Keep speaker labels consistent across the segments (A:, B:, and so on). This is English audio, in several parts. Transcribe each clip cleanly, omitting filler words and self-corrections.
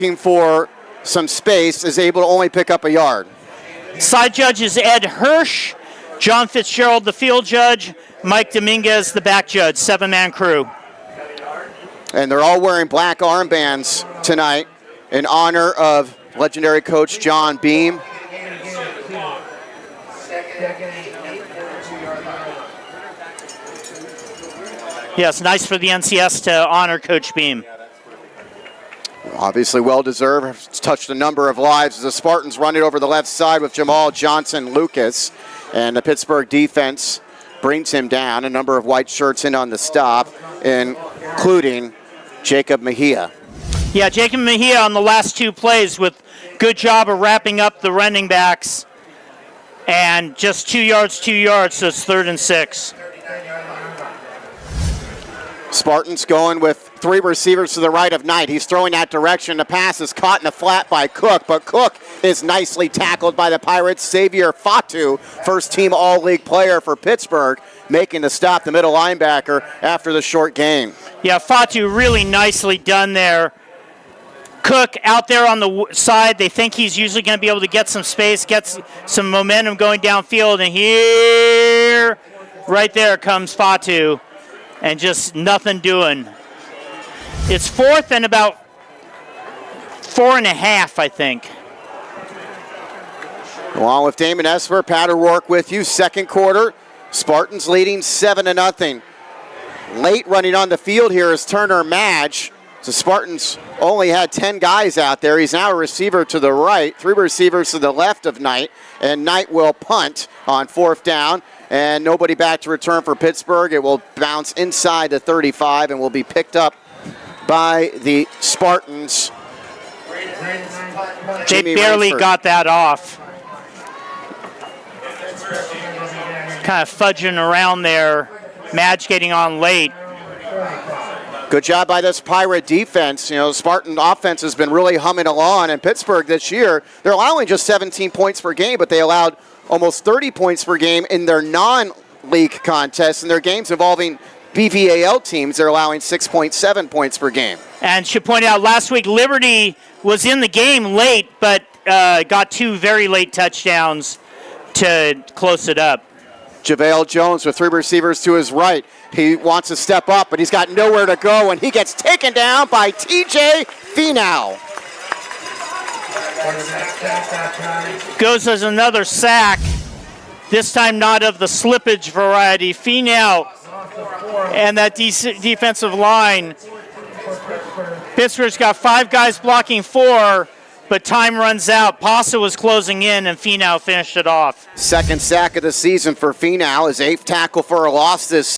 A: looking for some space, is able to only pick up a yard.
B: Side judge is Ed Hirsch, John Fitzgerald, the field judge, Mike Dominguez, the back judge, 7-man crew.
A: And they're all wearing black armbands tonight in honor of legendary coach John Beam.
B: Yes, nice for the NCS to honor Coach Beam.
A: Obviously well-deserved. It's touched a number of lives as the Spartans run it over the left side with Jamal Johnson-Lucas. And the Pittsburgh defense brings him down. A number of white shirts in on the stop, including Jacob Mejia.
B: Yeah, Jacob Mejia on the last two plays with good job of wrapping up the running backs. And just 2 yards, so it's 3rd and 6.
A: Spartans going with 3 receivers to the right of Knight. He's throwing that direction. The pass is caught in the flat by Cook, but Cook is nicely tackled by the Pirates. Xavier Fatu, first-team All-League player for Pittsburgh, making the stop, the middle linebacker, after the short gain.
B: Yeah, Fatu really nicely done there. Cook out there on the side. They think he's usually going to be able to get some space, get some momentum going downfield, and here, right there comes Fatu. And just nothing doing. It's 4th and about 4.5, I think.
A: Along with Damon Esper, Pat O'Rourke with you. Second quarter, Spartans leading 7-0. Late running on the field here is Turner Madge. The Spartans only had 10 guys out there. He's now a receiver to the right, 3 receivers to the left of Knight, and Knight will punt on 4th down. And nobody back to return for Pittsburgh. It will bounce inside the 35 and will be picked up by the Spartans.
B: They barely got that off. Kind of fudging around there. Madge getting on late.
A: Good job by this Pirate defense. You know, Spartan offense has been really humming along. And Pittsburgh this year, they're allowing just 17 points per game, but they allowed almost 30 points per game in their non-league contests. In their games involving BVAL teams, they're allowing 6.7 points per game.
B: And should point out, last week Liberty was in the game late, but got 2 very late touchdowns to close it up.
A: JaVale Jones with 3 receivers to his right. He wants to step up, but he's got nowhere to go, and he gets taken down by TJ Finau.
B: Goes as another sack, this time not of the slippage variety. Finau and that defensive line. Pittsburgh's got 5 guys blocking 4, but time runs out. Pasa was closing in, and Finau finished it off.
A: Second sack of the season for Finau, his 8th tackle for a loss this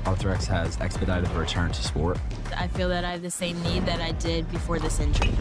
C: Arthrex has expedited the return to sport.
D: I feel that I have the same need that I did before this injury.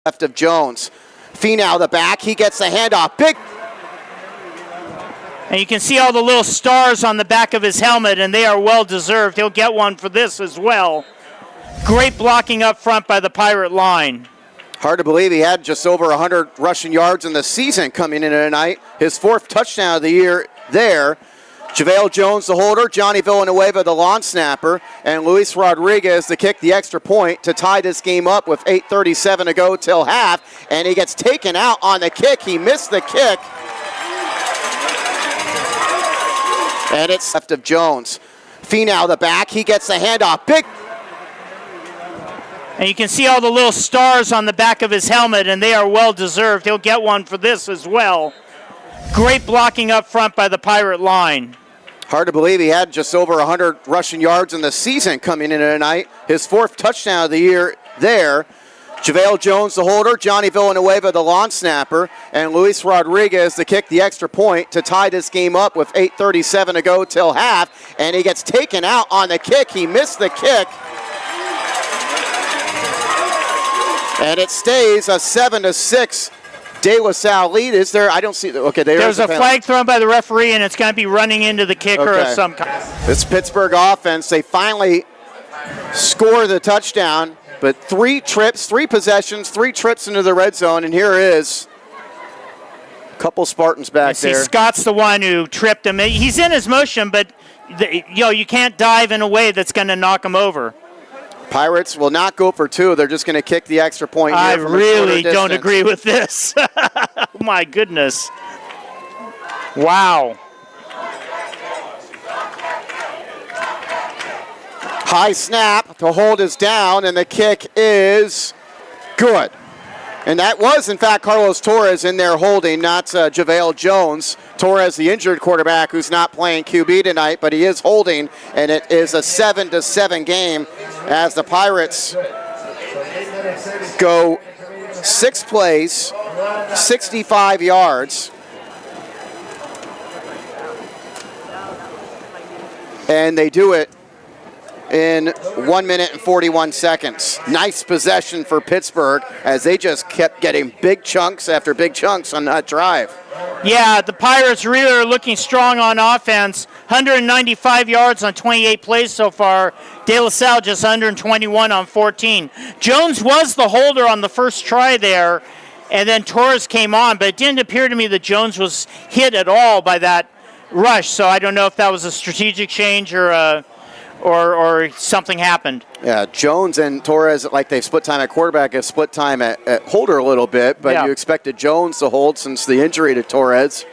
A: Left of Jones. Finau the back, he gets the handoff. Big.
B: And you can see all the little stars on the back of his helmet, and they are well deserved. He'll get one for this as well. Great blocking up front by the Pirate line.
A: Hard to believe he had just over 100 rushing yards in the season coming in tonight. His 4th touchdown of the year there. JaVale Jones, the holder, Johnny Villanueva, the lawn snapper, and Luis Rodriguez to kick the extra point to tie this game up with 8:37 to go till half. And he gets taken out on the kick. He missed the kick. And it's left of Jones. Finau the back, he gets the handoff. Big.
B: And you can see all the little stars on the back of his helmet, and they are well deserved. He'll get one for this as well. Great blocking up front by the Pirate line.
A: Hard to believe he had just over 100 rushing yards in the season coming in tonight. His 4th touchdown of the year there. JaVale Jones, the holder, Johnny Villanueva, the lawn snapper, and Luis Rodriguez to kick the extra point to tie this game up with 8:37 to go till half. And he gets taken out on the kick. He missed the kick. And it stays a 7-6 De La Salle lead. Is there? I don't see. Okay,
B: there's a flag thrown by the referee, and it's going to be running into the kicker of some kind.
A: This Pittsburgh offense, they finally score the touchdown, but 3 trips, 3 possessions, 3 trips into the red zone, and here is a couple Spartans back there.
B: Scott's the one who tripped him. He's in his motion, but you can't dive in a way that's going to knock him over.
A: Pirates will not go for 2. They're just going to kick the extra point here.
B: I
A: from
B: really don't agree with this. Oh, my goodness. Wow.
A: High snap. The hold is down, and the kick is good. And that was, in fact, Carlos Torres in there holding, not JaVale Jones. Torres, the injured quarterback, who's not playing QB tonight, but he is holding, and it is a 7-7 game as the Pirates go 6 plays, 65 yards. And they do it in 1 minute and 41 seconds. Nice possession for Pittsburgh as they just kept getting big chunks after big chunks on that drive.
B: Yeah, the Pirates really are looking strong on offense. 195 yards on 28 plays so far. De La Salle just 121 on 14. Jones was the holder on the first try there, and then Torres came on, but it didn't appear to me that Jones was hit at all by that rush, so I don't know if that was a strategic change or something happened.
A: Yeah, Jones and Torres, like they've split time at quarterback, have split time at holder a little bit, but you expected Jones to hold since the injury to Torres.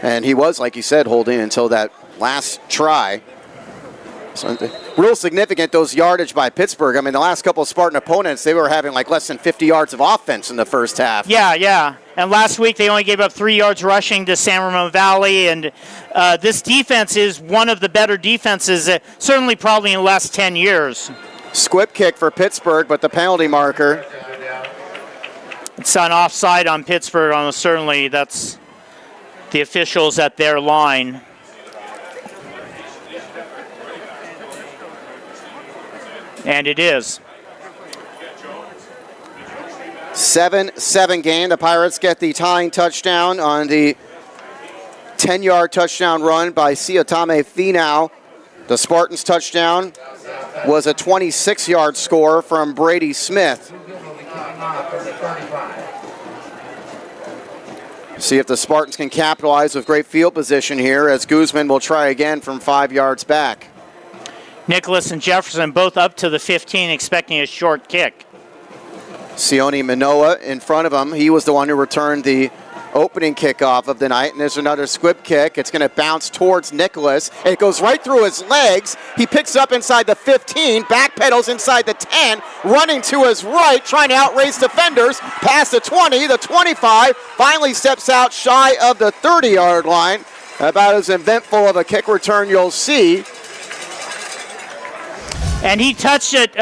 A: And he was, like you said, holding until that last try. So, real significant, those yardage by Pittsburgh. I mean, the last couple of Spartan opponents, they were having like less than 50 yards of offense in the first half.
B: Yeah. And last week they only gave up 3 yards rushing to San Ramon Valley. And this defense is one of the better defenses, certainly probably in the last 10 years.
A: Squib kick for Pittsburgh, but the penalty marker.
B: It's an offside on Pittsburgh. Almost certainly that's the officials at their line. And it is.
A: 7-7 game. The Pirates get the tying touchdown on the 10-yard touchdown run by Siotame Finau. The Spartans' touchdown was a 26-yard score from Brady Smith. See if the Spartans can capitalize with great field position here as Guzman will try again from 5 yards back.
B: Nicholas and Jefferson both up to the 15, expecting a short kick.
A: Sione Manoa in front of him. He was the one who returned the opening kickoff of the night. And there's another squib kick. It's going to bounce towards Nicholas. It goes right through his legs. He picks up inside the 15, backpedals inside the 10, running to his right, trying to outrace defenders. Past the 20, the 25, finally steps out shy of the 30-yard line. About as eventful of a kick return you'll see.
B: And he touched it.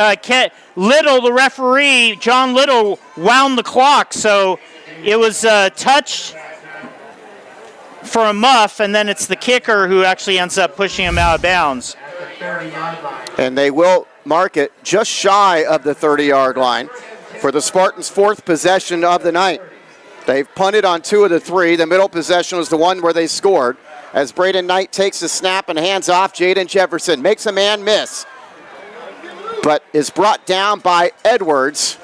B: Little, the referee, John Little, wound the clock. So it was touched for a muff, and then it's the kicker who actually ends up pushing him out of bounds.
A: And they will mark it just shy of the 30-yard line. for the Spartans' 4th possession of the night. They've punted on 2 of the 3. The middle possession was the one where they scored. As Braden Knight takes the snap and hands off, Jaden Jefferson makes a man miss, but is brought down by Edwards.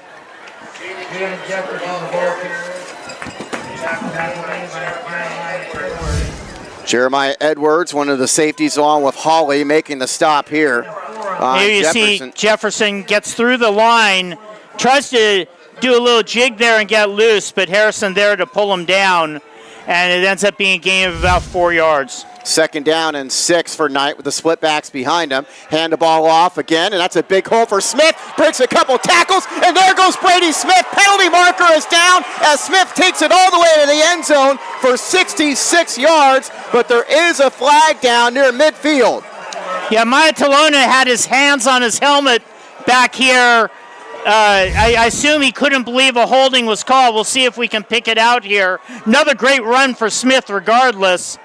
A: Jeremiah Edwards, one of the safeties, along with Hawley, making the stop here.
B: Here you see Jefferson gets through the line, tries to do a little jig there and get loose, but Harrison there to pull him down, and it ends up being a gain of about 4 yards.
A: 2nd down and 6 for Knight with the split backs behind him. Hand the ball off again, and that's a big hole for Smith. Breaks a couple tackles, and there goes Brady Smith. Penalty marker is down as Smith takes it all the way to the end zone for 66 yards, but there is a flag down near midfield.
B: Yeah, Maya Talona had his hands on his helmet back here. I assume he couldn't believe a holding was called. We'll see if we can pick it out here. Another great run for Smith regardless.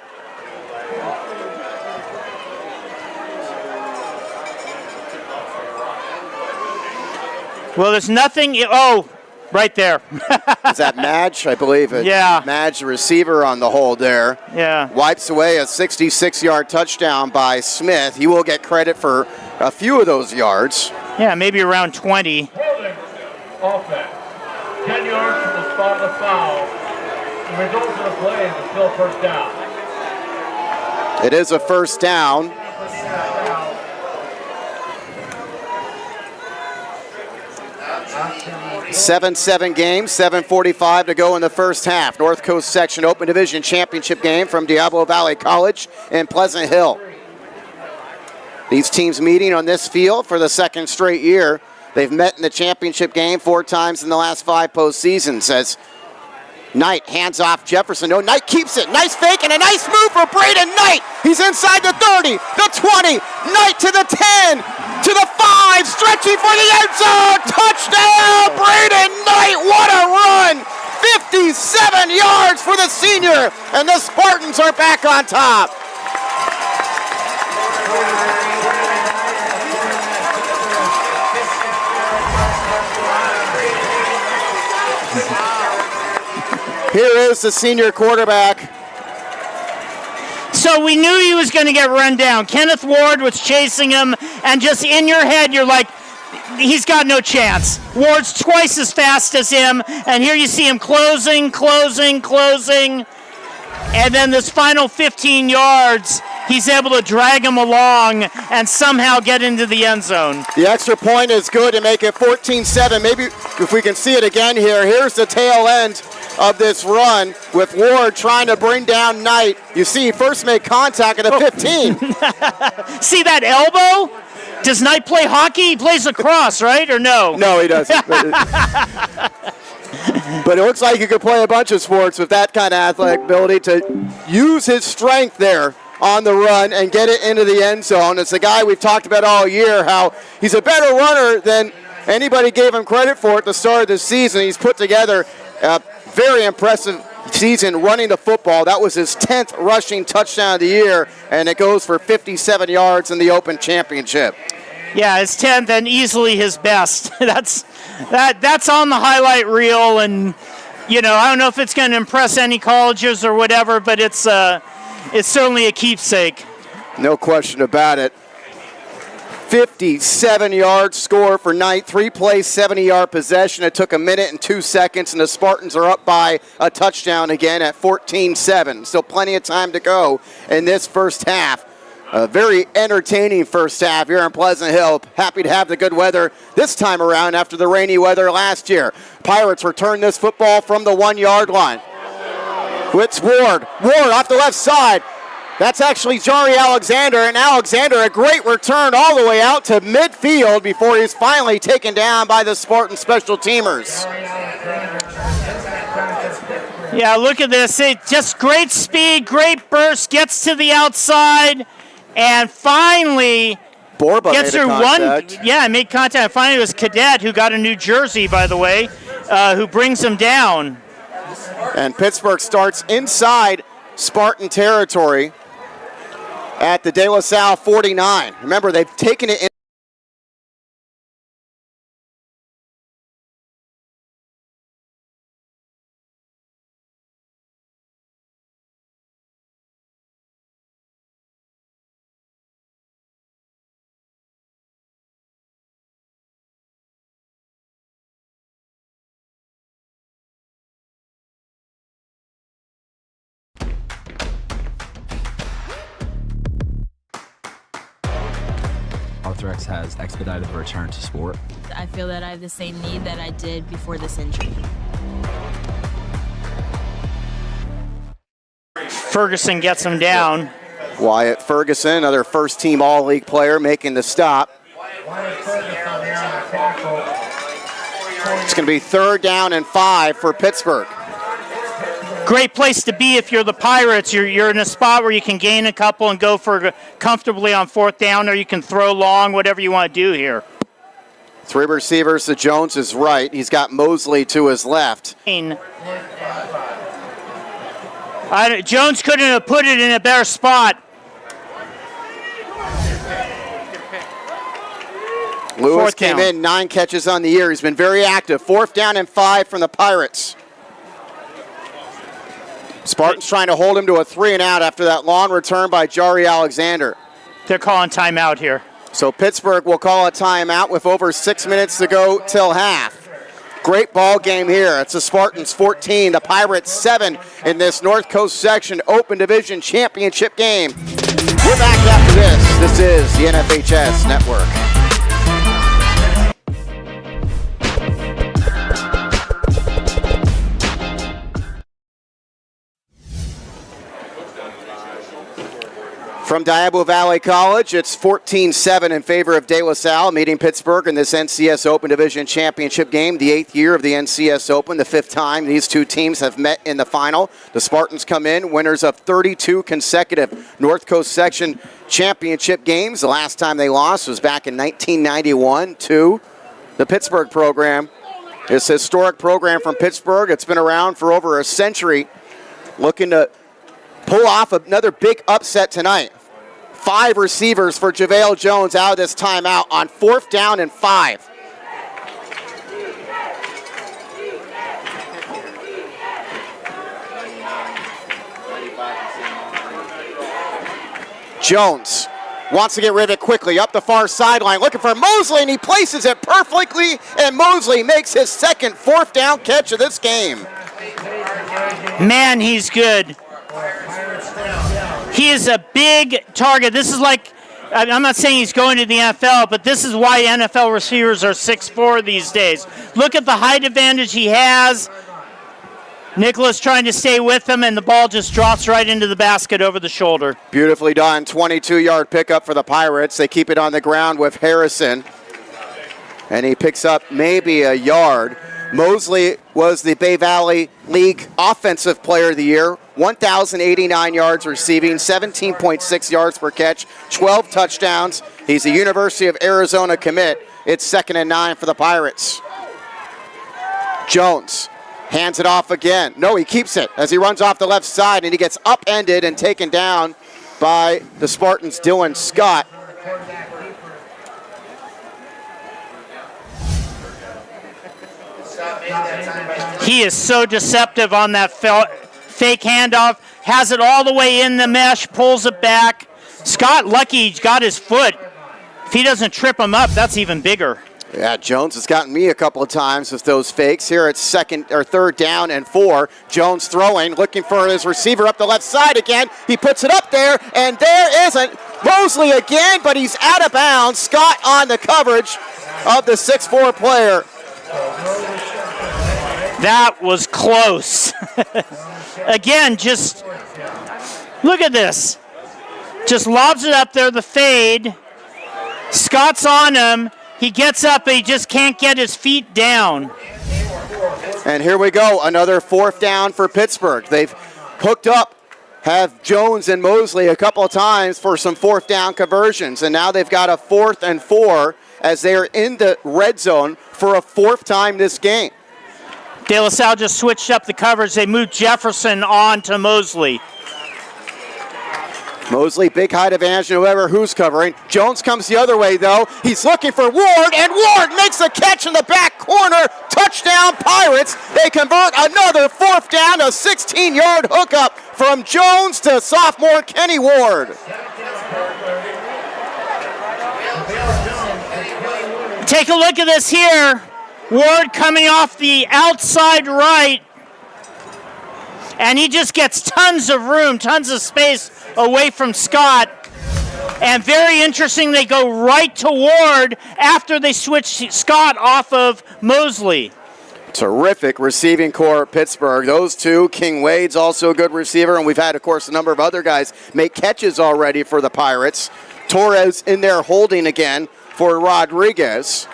B: Well, there's nothing. Oh, right there.
A: Is that Madge, I believe?
B: Yeah.
A: Madge, the receiver on the hold there.
B: Yeah.
A: Wipes away a 66-yard touchdown by Smith. He will get credit for a few of those yards.
B: Yeah, maybe around 20.
E: Holding offense. 10 yards from the spot of the foul. The result of the play is still 1st down.
A: It is a 1st down. 7-7 game, 7:45 to go in the first half. North Coast Section Open Division Championship game from Diablo Valley College in Pleasant Hill. These teams meeting on this field for the 2nd straight year. They've met in the championship game 4 times in the last 5 postseasons. As Knight hands off Jefferson. No, Knight keeps it. Nice fake and a nice move for Braden Knight. He's inside the 30, the 20, Knight to the 10, to the 5, stretching for the end zone. Touchdown, Braden Knight. What a run. 57 yards for the senior, and the Spartans are back on top. Here is the senior quarterback.
B: So we knew he was going to get run down. Kenneth Ward was chasing him, and just in your head, you're like, he's got no chance. Ward's twice as fast as him, and here you see him closing, and then this final 15 yards, he's able to drag him along and somehow get into the end zone.
A: The extra point is good to make it 14-7. Maybe if we can see it again here. Here's the tail end of this run with Ward trying to bring down Knight. You see he first made contact at the 15.
B: See that elbow? Does Knight play hockey? He plays lacrosse, right, or no?
A: No, he doesn't. But it looks like he could play a bunch of sports with that kind of athletic ability to use his strength there on the run and get it into the end zone. It's a guy we've talked about all year, how he's a better runner than anybody gave him credit for at the start of the season. He's put together a very impressive season running the football. That was his 10th rushing touchdown of the year, and it goes for 57 yards in the Open Championship.
B: Yeah, his 10th and easily his best. That's on the highlight reel, and I don't know if it's going to impress any colleges or whatever, but it's certainly a keepsake.
A: No question about it. 57-yard score for Knight. 3-play, 70-yard possession. It took 1 minute and 2 seconds, and the Spartans are up by a touchdown again at 14-7. Still plenty of time to go in this first half. A very entertaining first half here in Pleasant Hill. Happy to have the good weather this time around after the rainy weather last year. Pirates return this football from the 1-yard line. It's Ward. Ward off the left side. That's actually Jari Alexander, and Alexander, a great return all the way out to midfield before he's finally taken down by the Spartan special teamers.
B: Yeah, look at this. Just great speed, great burst, gets to the outside, and finally
A: Borba
B: gets
A: made
B: her
A: contact.
B: made contact. Finally, it was Cadet, who got a New Jersey, by the way, who brings him down.
A: And Pittsburgh starts inside Spartan territory at the De La Salle 49. Remember, they've taken it in
C: Arthrex has expedited the return to sport.
D: I feel that I have the same knee that I did before this injury.
B: Ferguson gets him down.
A: Wyatt Ferguson, another first-team All-League player, making the stop. It's going to be 3rd down and 5 for Pittsburgh.
B: Great place to be if you're the Pirates. You're in a spot where you can gain a couple and go for comfortably on 4th down, or you can throw long, whatever you want to do here.
A: 3 receivers to Jones' right. He's got Mosley to his left.
B: Jones couldn't have put it in a better spot.
A: Lewis came in, 9 catches on the year. He's been very active. 4th down and 5 from the Pirates. Spartans trying to hold him to a 3-and-out after that long return by Jari Alexander.
B: They're calling timeout here.
A: So Pittsburgh will call a timeout with over 6 minutes to go till half. Great ball game here. It's the Spartans 14, the Pirates 7 in this North Coast Section Open Division Championship game. We're back after this. This is the NFHS Network. From Diablo Valley College, it's 14-7 in favor of De La Salle, meeting Pittsburgh in this NCS Open Division Championship game, the 8th year of the NCS Open, the 5th time these two teams have met in the final. The Spartans come in, winners of 32 consecutive North Coast Section Championship games. The last time they lost was back in 1991 to the Pittsburgh program. This historic program from Pittsburgh, it's been around for over a century, looking to pull off another big upset tonight. 5 receivers for JaVale Jones out of this timeout on 4th down and 5. Jones wants to get rid of it quickly, up the far sideline, looking for Mosley, and he places it perfectly, and Mosley makes his second 4th down catch of this game.
B: Man, he's good. He is a big target. This is like, I'm not saying he's going to the NFL, but this is why NFL receivers are 6'4" these days. Look at the height advantage he has. Nicholas trying to stay with him, and the ball just drops right into the basket over the shoulder.
A: Beautifully done. 22-yard pickup for the Pirates. They keep it on the ground with Harrison, and he picks up maybe a yard. Mosley was the Bay Valley League Offensive Player of the Year. 1,089 yards receiving, 17.6 yards per catch, 12 touchdowns. He's a University of Arizona commit. It's 2nd and 9 for the Pirates. Jones hands it off again. No, he keeps it as he runs off the left side, and he gets upended and taken down by the Spartans' Dylan Scott.
B: He is so deceptive on that fake handoff. Has it all the way in the mesh, pulls it back. Scott lucky he's got his foot. If he doesn't trip him up, that's even bigger.
A: Yeah, Jones has gotten me a couple of times with those fakes. Here it's 3rd down and 4. Jones throwing, looking for his receiver up the left side again. He puts it up there, and there isn't Mosley again, but he's out of bounds. Scott on the coverage of the 6'4" player.
B: That was close. Again, just look at this. Just lobs it up there, the fade. Scott's on him. He gets up, but he just can't get his feet down.
A: And here we go, another 4th down for Pittsburgh. They've hooked up, have Jones and Mosley a couple of times for some 4th down conversions, and now they've got a 4th and 4 as they are in the red zone for a 4th time this game.
B: De La Salle just switched up the coverage. They moved Jefferson on to Mosley.
A: Mosley, big height advantage, no matter who's covering. Jones comes the other way, though. He's looking for Ward, and Ward makes a catch in the back corner. Touchdown, Pirates. They convert another 4th down, a 16-yard hookup from Jones to sophomore Kenny Ward.
B: Take a look at this here. Ward coming off the outside right, and he just gets tons of room, tons of space away from Scott. And very interesting, they go right to Ward after they switch Scott off of Mosley.
A: Terrific receiving core at Pittsburgh. Those two, King Wade's also a good receiver, and we've had, of course, a number of other guys make catches already for the Pirates. Torres in there holding again for Rodriguez.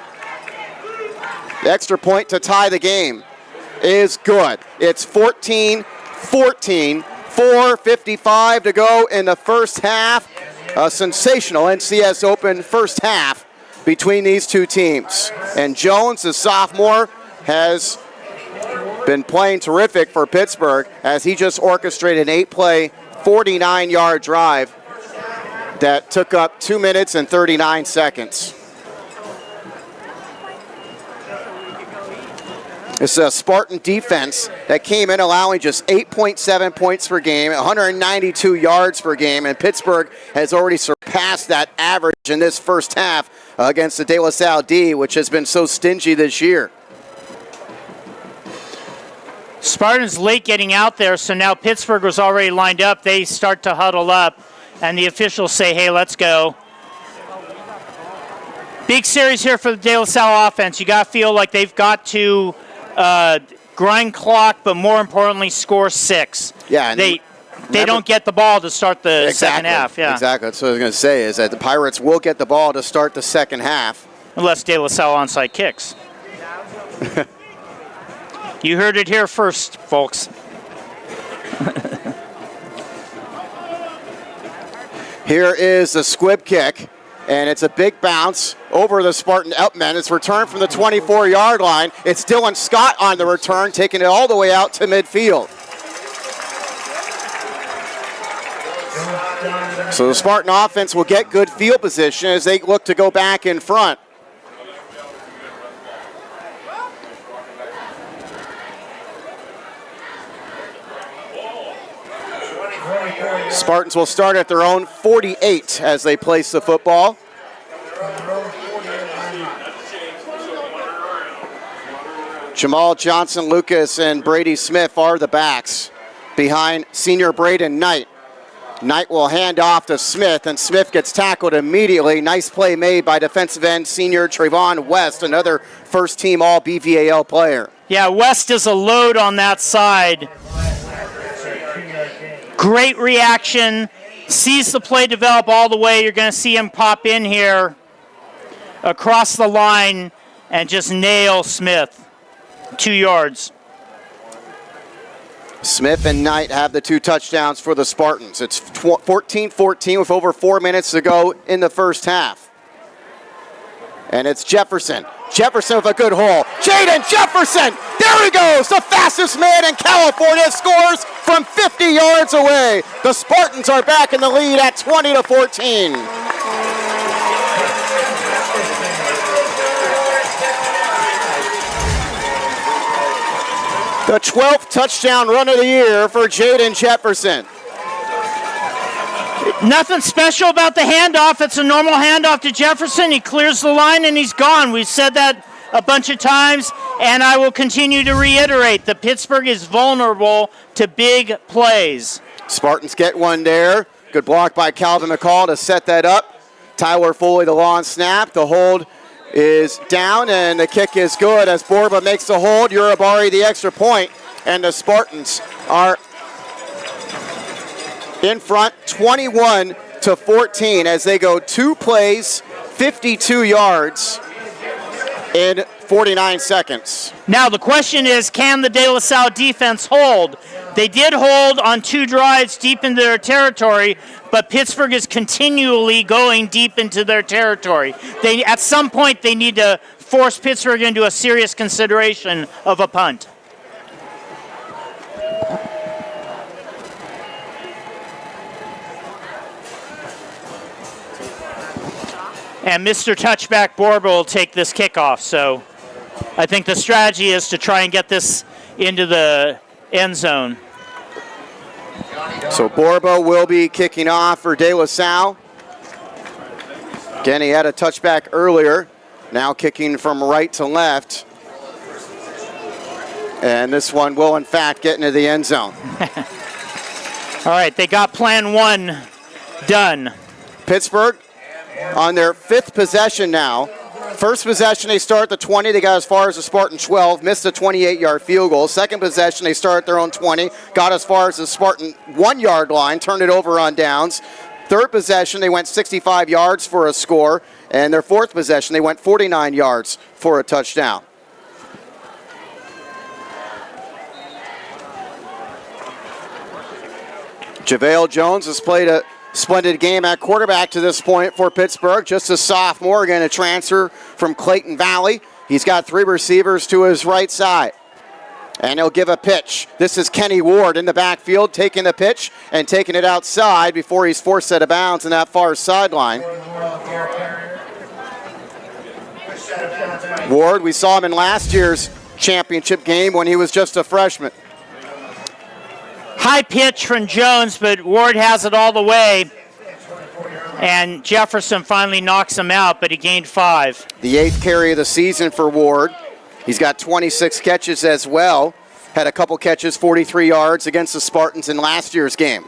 A: The extra point to tie the game is good. It's 14-14, 4:55 to go in the first half. A sensational NCS Open first half between these two teams. And Jones, the sophomore, has been playing terrific for Pittsburgh as he just orchestrated an 8-play, 49-yard drive that took up 2 minutes and 39 seconds. It's a Spartan defense that came in allowing just 8.7 points per game, 192 yards per game, and Pittsburgh has already surpassed that average in this first half against the De La Salle D, which has been so stingy this year.
B: Spartans late getting out there, so now Pittsburgh was already lined up. They start to huddle up, and the officials say, hey, let's go. Big series here for the De La Salle offense. You got to feel like they've got to grind clock, but more importantly, score 6.
A: Yeah,
B: they don't get the ball to start the second half. Yeah,
A: exactly. That's what I was going to say, is that the Pirates will get the ball to start the second half.
B: Unless De La Salle onside kicks. You heard it here first, folks.
A: Here is the squib kick, and it's a big bounce over the Spartan Outmen. It's returned from the 24-yard line. It's Dylan Scott on the return, taking it all the way out to midfield. So the Spartan offense will get good field position as they look to go back in front. Spartans will start at their own 48 as they place the football. Jamal Johnson, Lucas, and Brady Smith are the backs behind senior Braden Knight. Knight will hand off to Smith, and Smith gets tackled immediately. Nice play made by defensive end senior Trayvon West, another first-team All-BVAL player.
B: Yeah, West is a load on that side. Great reaction, sees the play develop all the way. You're going to see him pop in here across the line and just nail Smith. 2 yards.
A: Smith and Knight have the 2 touchdowns for the Spartans. It's 14-14 with over 4 minutes to go in the first half. And it's Jefferson. Jefferson with a good hole. Jaden Jefferson! There he goes! The fastest man in California scores from 50 yards away. The Spartans are back in the lead at 20-14. The 12th touchdown run of the year for Jaden Jefferson.
B: Nothing special about the handoff. It's a normal handoff to Jefferson. He clears the line and he's gone. We've said that a bunch of times, and I will continue to reiterate that Pittsburgh is vulnerable to big plays.
A: Spartans get one there. Good block by Calvin McCall to set that up. Tyler Foley, the long snap. The hold is down, and the kick is good as Borba makes the hold. Urabari the extra point, and the Spartans are in front 21-14 as they go 2 plays, 52 yards in 49 seconds.
B: Now the question is, can the De La Salle defense hold? They did hold on 2 drives deep into their territory, but Pittsburgh is continually going deep into their territory. At some point, they need to force Pittsburgh into a serious consideration of a punt. And Mr. Touchback Borba will take this kickoff. So I think the strategy is to try and get this into the end zone.
A: So Borba will be kicking off for De La Salle. Again, he had a touchback earlier. Now kicking from right to left. And this one will, in fact, get into the end zone.
B: All right, they got plan 1 done.
A: Pittsburgh on their 5th possession now. First possession, they start at the 20. They got as far as the Spartan 12, missed a 28-yard field goal. Second possession, they start at their own 20, got as far as the Spartan 1-yard line, turned it over on downs. Third possession, they went 65 yards for a score. And their fourth possession, they went 49 yards for a touchdown. JaVale Jones has played a splendid game at quarterback to this point for Pittsburgh. Just a sophomore, going to transfer from Clayton Valley. He's got 3 receivers to his right side. And he'll give a pitch. This is Kenny Ward in the backfield, taking the pitch and taking it outside before he's forced out of bounds in that far sideline. Ward, we saw him in last year's championship game when he was just a freshman.
B: High pitch from Jones, but Ward has it all the way. And Jefferson finally knocks him out, but he gained 5.
A: The 8th carry of the season for Ward. He's got 26 catches as well. Had a couple catches, 43 yards against the Spartans in last year's game.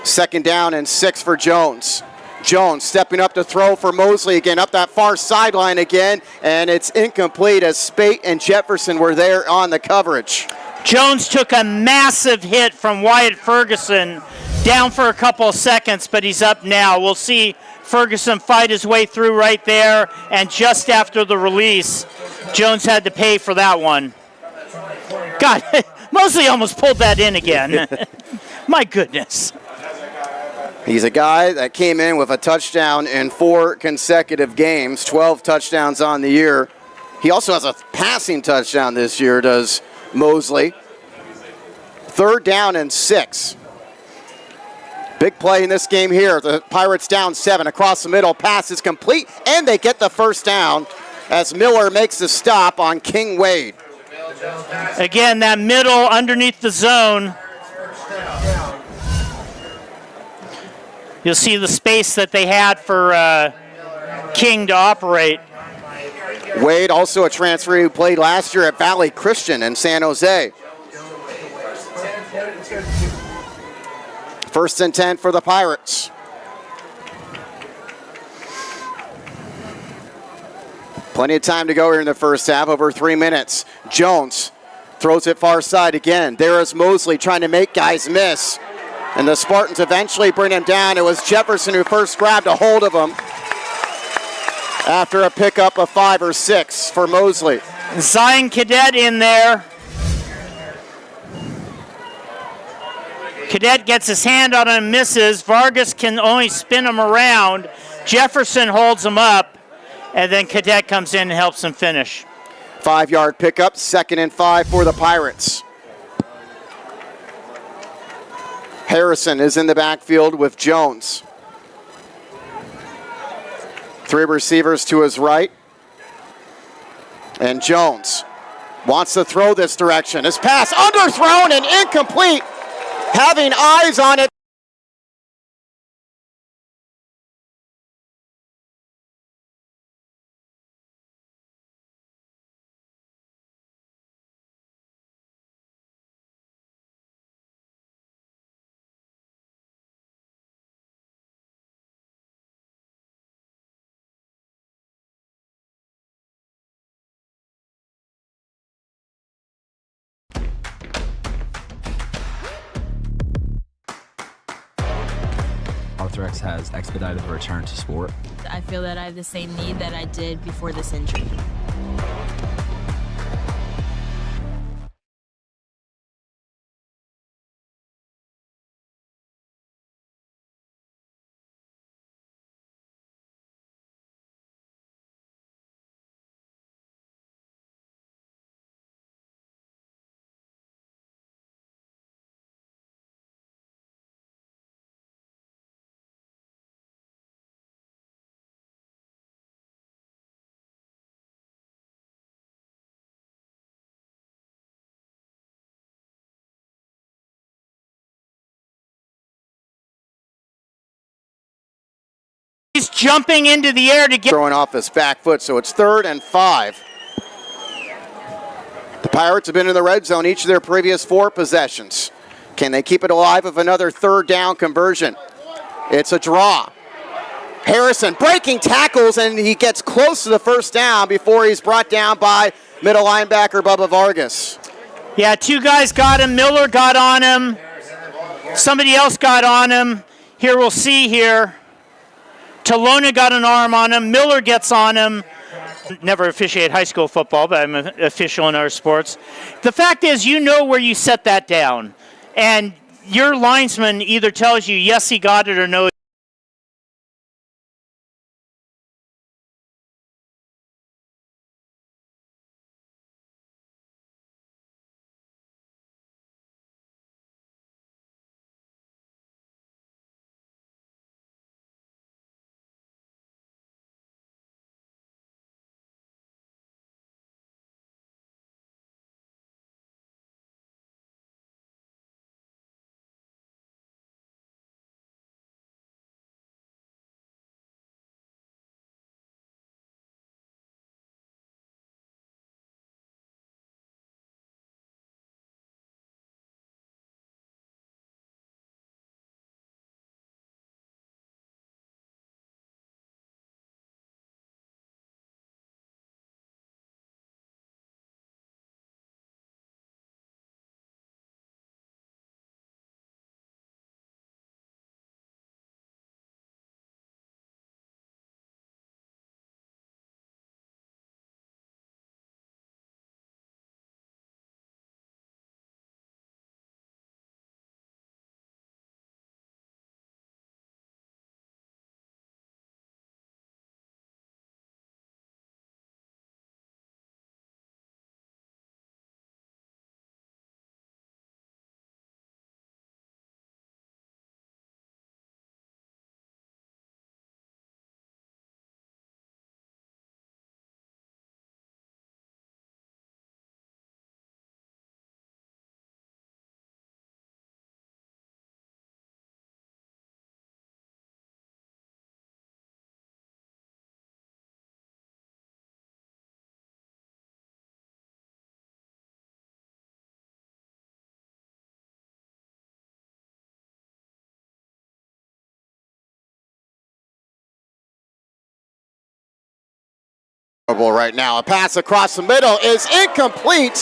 A: 2nd down and 6 for Jones. Jones stepping up to throw for Mosley again, up that far sideline again, and it's incomplete as Spate and Jefferson were there on the coverage.
B: Jones took a massive hit from Wyatt Ferguson, down for a couple of seconds, but he's up now. We'll see Ferguson fight his way through right there, and just after the release, Jones had to pay for that one. God, Mosley almost pulled that in again. My goodness.
A: He's a guy that came in with a touchdown in 4 consecutive games, 12 touchdowns on the year. He also has a passing touchdown this year, does Mosley. 3rd down and 6. Big play in this game here. The Pirates down 7. Across the middle, pass is complete, and they get the first down as Miller makes the stop on King Wade.
B: Again, that middle underneath the zone. You'll see the space that they had for King to operate.
A: Wade, also a transfer who played last year at Valley Christian in San Jose. 1st and 10 for the Pirates. Plenty of time to go here in the first half, over 3 minutes. Jones throws it far side again. There is Mosley trying to make guys miss. And the Spartans eventually bring him down. It was Jefferson who first grabbed a hold of him after a pickup of 5 or 6 for Mosley.
B: Zion Cadet in there. Cadet gets his hand on him, misses. Vargas can only spin him around. Jefferson holds him up, and then Cadet comes in and helps him finish.
A: 5-yard pickup, 2nd and 5 for the Pirates. Harrison is in the backfield with Jones. 3 receivers to his right. And Jones wants to throw this direction. His pass underthrown and incomplete. Having eyes on it.
C: Arthrex has expedited the return to sport.
D: I feel that I have the same need that I did before this injury.
B: He's jumping into the air to get...
A: Throwing off his back foot, so it's 3rd and 5. The Pirates have been in the red zone each of their previous 4 possessions. Can they keep it alive with another 3rd down conversion? It's a draw. Harrison breaking tackles, and he gets close to the first down before he's brought down by middle linebacker Bubba Vargas.
B: Yeah, two guys got him. Miller got on him. Somebody else got on him. Here we'll see here. Talona got an arm on him. Miller gets on him. Never officiate high school football, but I'm an official in our sports. The fact is, you know where you set that down. And your linesman either tells you, yes, he got it, or no.
A: Right now, a pass across the middle is incomplete.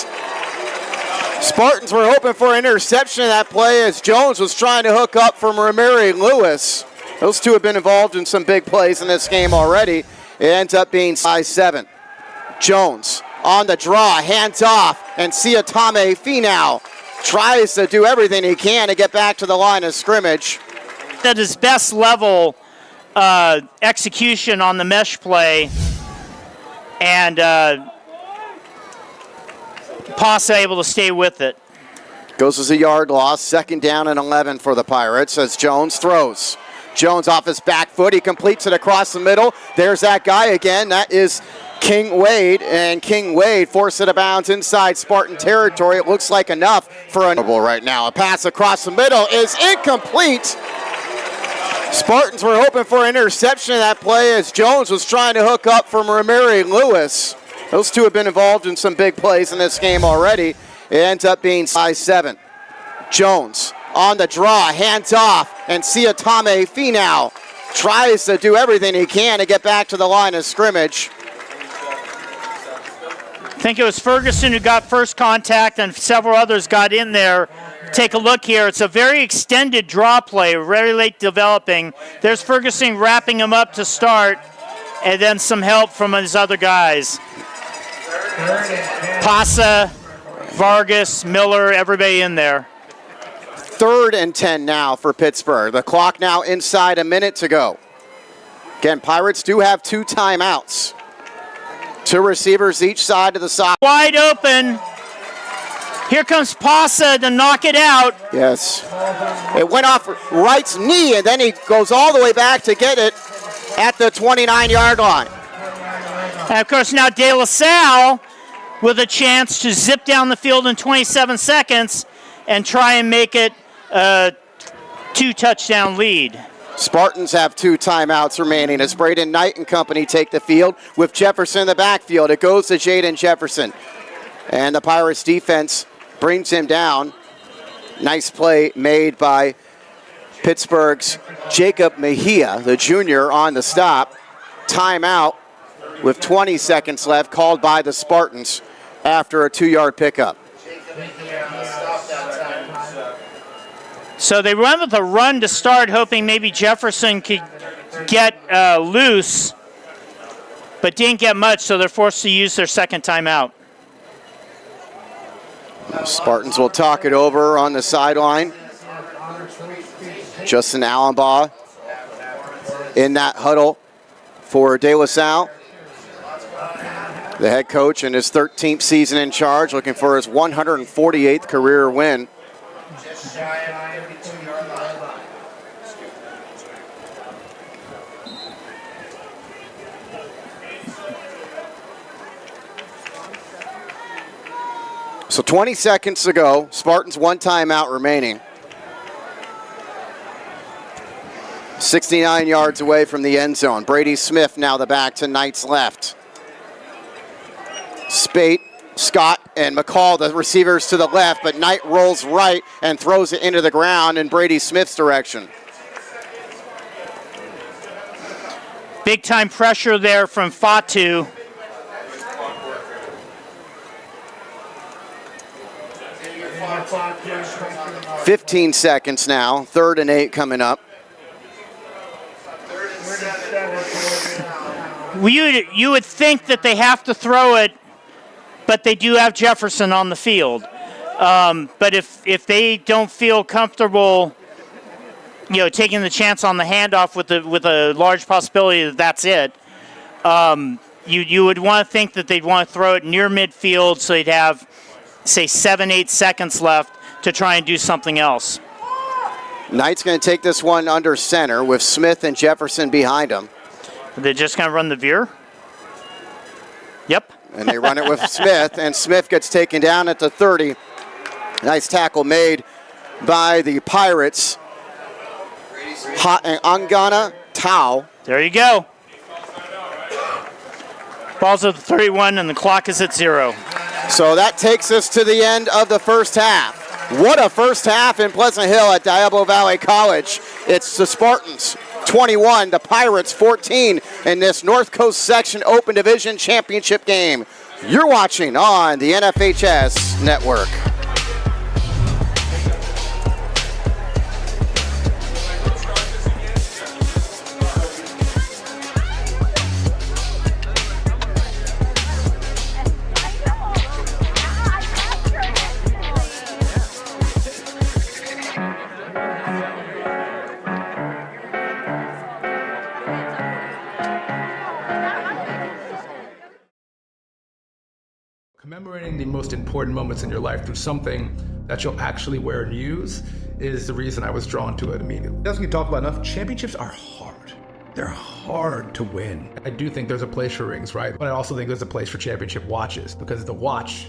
A: Spartans were hoping for an interception in that play as Jones was trying to hook up from Ramiri Lewis. Those two have been involved in some big plays in this game already. It ends up being 5-7. Jones on the draw, hands off, and Siatame Finau tries to do everything he can to get back to the line of scrimmage.
B: At his best level execution on the mesh play, and Pasa able to stay with it.
A: Goes as a yard loss, 2nd down and 11 for the Pirates as Jones throws. Jones off his back foot, he completes it across the middle. There's that guy again, that is King Wade, and King Wade forced it out of bounds inside Spartan territory. It looks like enough for a right now. A pass across the middle is incomplete. Spartans were hoping for an interception in that play as Jones was trying to hook up from Ramiri Lewis. Those two have been involved in some big plays in this game already. It ends up being 5-7. Jones on the draw, hands off, and Siatame Finau tries to do everything he can to get back to the line of scrimmage.
B: I think it was Ferguson who got first contact and several others got in there. Take a look here. It's a very extended draw play, very late developing. There's Ferguson wrapping him up to start, and then some help from his other guys. Pasa, Vargas, Miller, everybody in there.
A: 3rd and 10 now for Pittsburgh. The clock now inside a minute to go. Again, Pirates do have 2 timeouts. 2 receivers each side of the side.
B: Wide open. Here comes Pasa to knock it out.
A: Yes. It went off Wright's knee, and then he goes all the way back to get it at the 29-yard line.
B: And of course, now De La Salle with a chance to zip down the field in 27 seconds and try and make it a 2-touchdown lead.
A: Spartans have 2 timeouts remaining as Braden Knight and company take the field with Jefferson in the backfield. It goes to Jaden Jefferson. And the Pirates defense brings him down. Nice play made by Pittsburgh's Jacob Mejia, the junior, on the stop. Timeout with 20 seconds left, called by the Spartans after a 2-yard pickup.
B: So they run with a run to start, hoping maybe Jefferson could get loose, but didn't get much, so they're forced to use their second timeout.
A: The Spartans will talk it over on the sideline. Justin Allenbaugh in that huddle for De La Salle. The head coach in his 13th season in charge, looking for his 148th career win. So 20 seconds to go. Spartans 1 timeout remaining. 69 yards away from the end zone. Brady Smith now the back to Knight's left. Spate, Scott, and McCall, the receivers to the left, but Knight rolls right and throws it into the ground in Brady Smith's direction.
B: Big time pressure there from Fatu.
A: – 15 seconds now. 3rd and 8 coming up.
B: You would think that they have to throw it, but they do have Jefferson on the field. But if they don't feel comfortable, taking the chance on the handoff with a large possibility that that's it, you would want to think that they'd want to throw it near midfield so they'd have, say, 7-8 seconds left to try and do something else.
A: Knight's going to take this one under center with Smith and Jefferson behind him.
B: They're just going to run the veer? Yep.
A: And they run it with Smith, and Smith gets taken down at the 30. Nice tackle made by the Pirates. Angana Tau.
B: There you go. Ball's at the 31, and the clock is at 0.
A: So that takes us to the end of the first half. What a first half in Pleasant Hill at Diablo Valley College. It's the Spartans 21, the Pirates 14 in this North Coast Section Open Division Championship game. You're watching on the NFHS Network.
F: Commemorating the most important moments in your life through something that you'll actually wear and use is the reason I was drawn to it immediately. It doesn't get talked about enough. Championships are hard. They're hard to win. I do think there's a place for rings, right? But I also think there's a place for championship watches, because the watch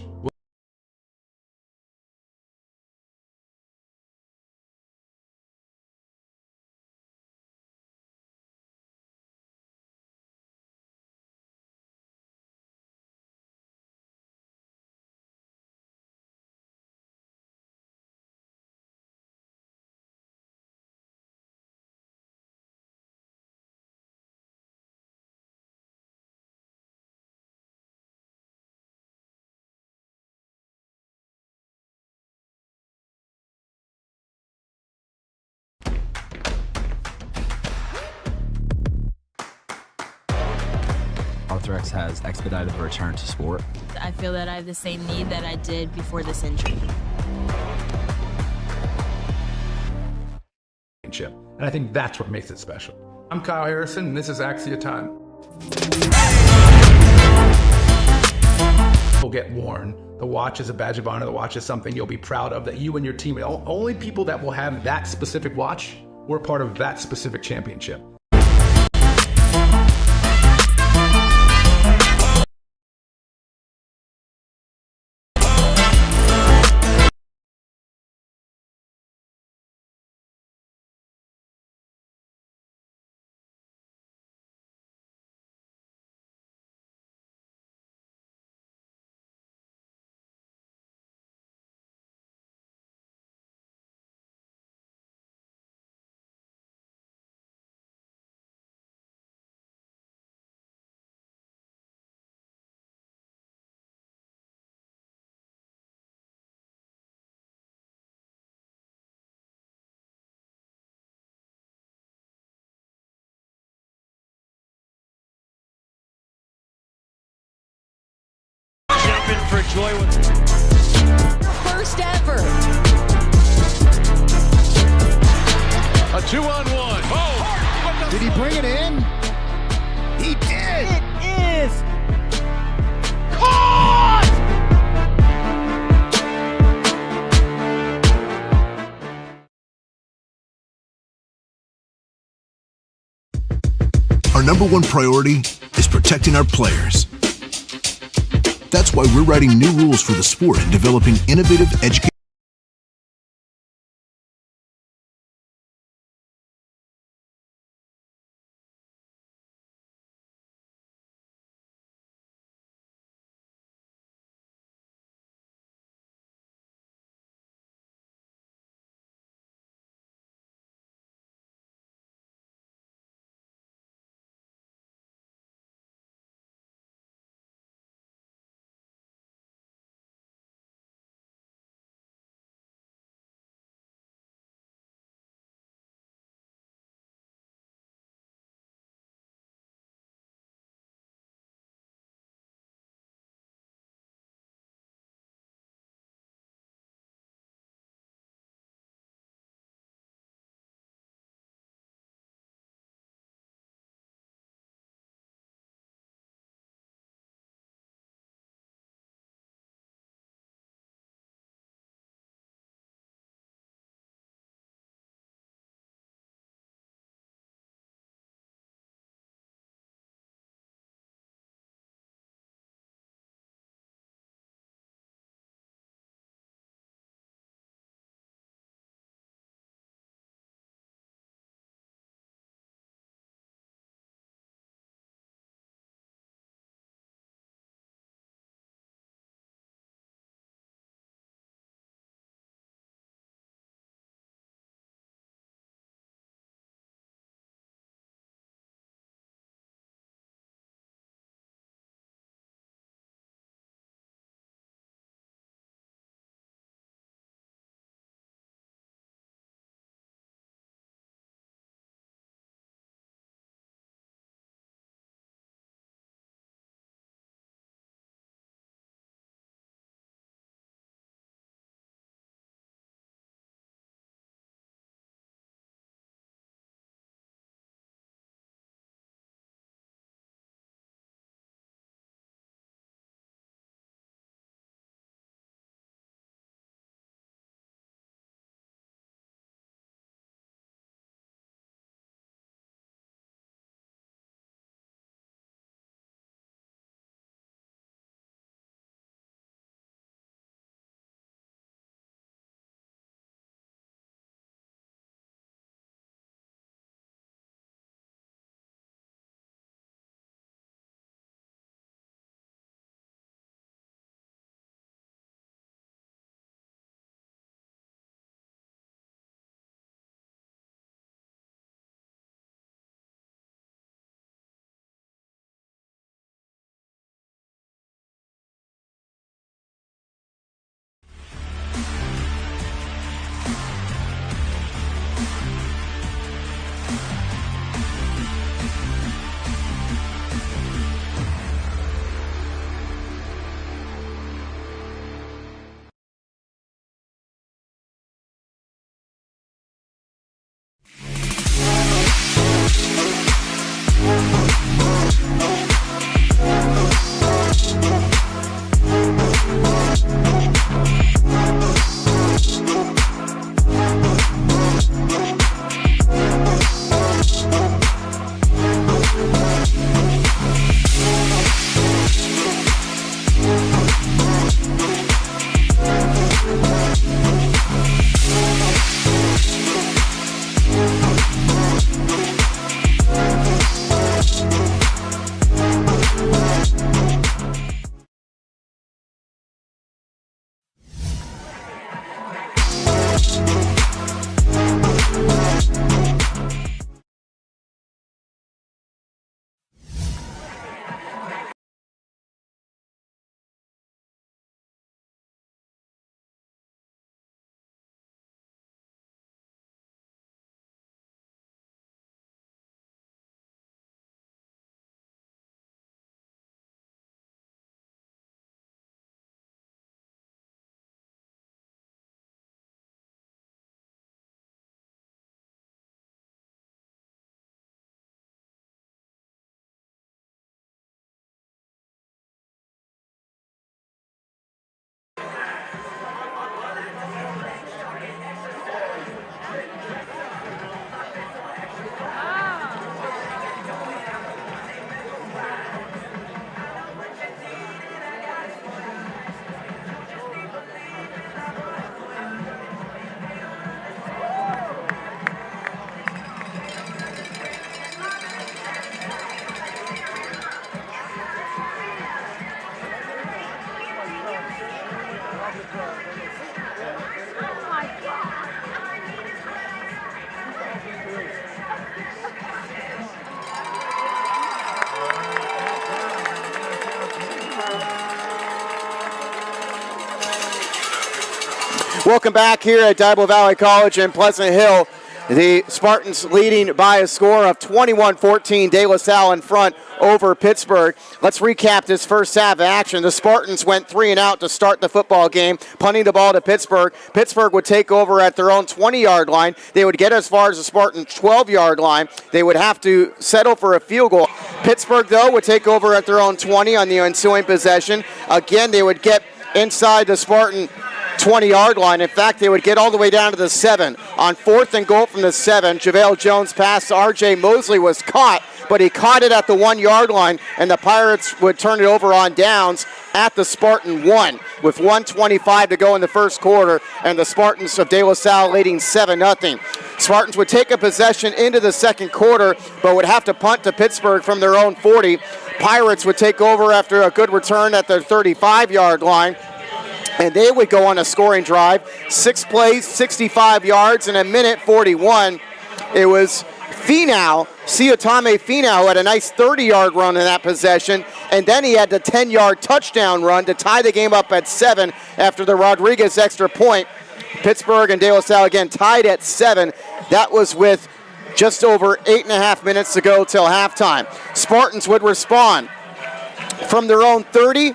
C: Arthrex has expedited the return to sport.
D: I feel that I have the same need that I did before this injury.
F: And I think that's what makes it special. I'm Kyle Harrison, and this is Axia Time. Will get worn. The watch is a badge of honor. The watch is something you'll be proud of, that you and your team, only people that will have that specific watch were part of that specific championship.
E: for joy with
G: First ever.
E: a 2-on-1. Oh!
H: Did he bring it in? He did!
B: It is caught!
I: Our number one priority is protecting our players. That's why we're writing new rules for the sport and developing innovative education.
A: Welcome back here at Diablo Valley College in Pleasant Hill. The Spartans leading by a score of 21-14. De La Salle in front over Pittsburgh. Let's recap this first half of action. The Spartans went 3 and out to start the football game, punting the ball to Pittsburgh. Pittsburgh would take over at their own 20-yard line. They would get as far as the Spartan 12-yard line. They would have to settle for a field goal. Pittsburgh, though, would take over at their own 20 on the ensuing possession. Again, they would get inside the Spartan 20-yard line. In fact, they would get all the way down to the 7. On 4th and goal from the 7, JaVale Jones' pass to R.J. Mosley was caught, but he caught it at the 1-yard line, and the Pirates would turn it over on downs at the Spartan 1 with 1:25 to go in the first quarter, and the Spartans of De La Salle leading 7-0. Spartans would take a possession into the second quarter, but would have to punt to Pittsburgh from their own 40. Pirates would take over after a good return at their 35-yard line, and they would go on a scoring drive. 6 plays, 65 yards, and a minute 41. It was Siotame Finau had a nice 30-yard run in that possession, and then he had the 10-yard touchdown run to tie the game up at 7 after the Rodriguez extra point. Pittsburgh and De La Salle again tied at 7. That was with just over 8.5 minutes to go till halftime. Spartans would respond from their own 30.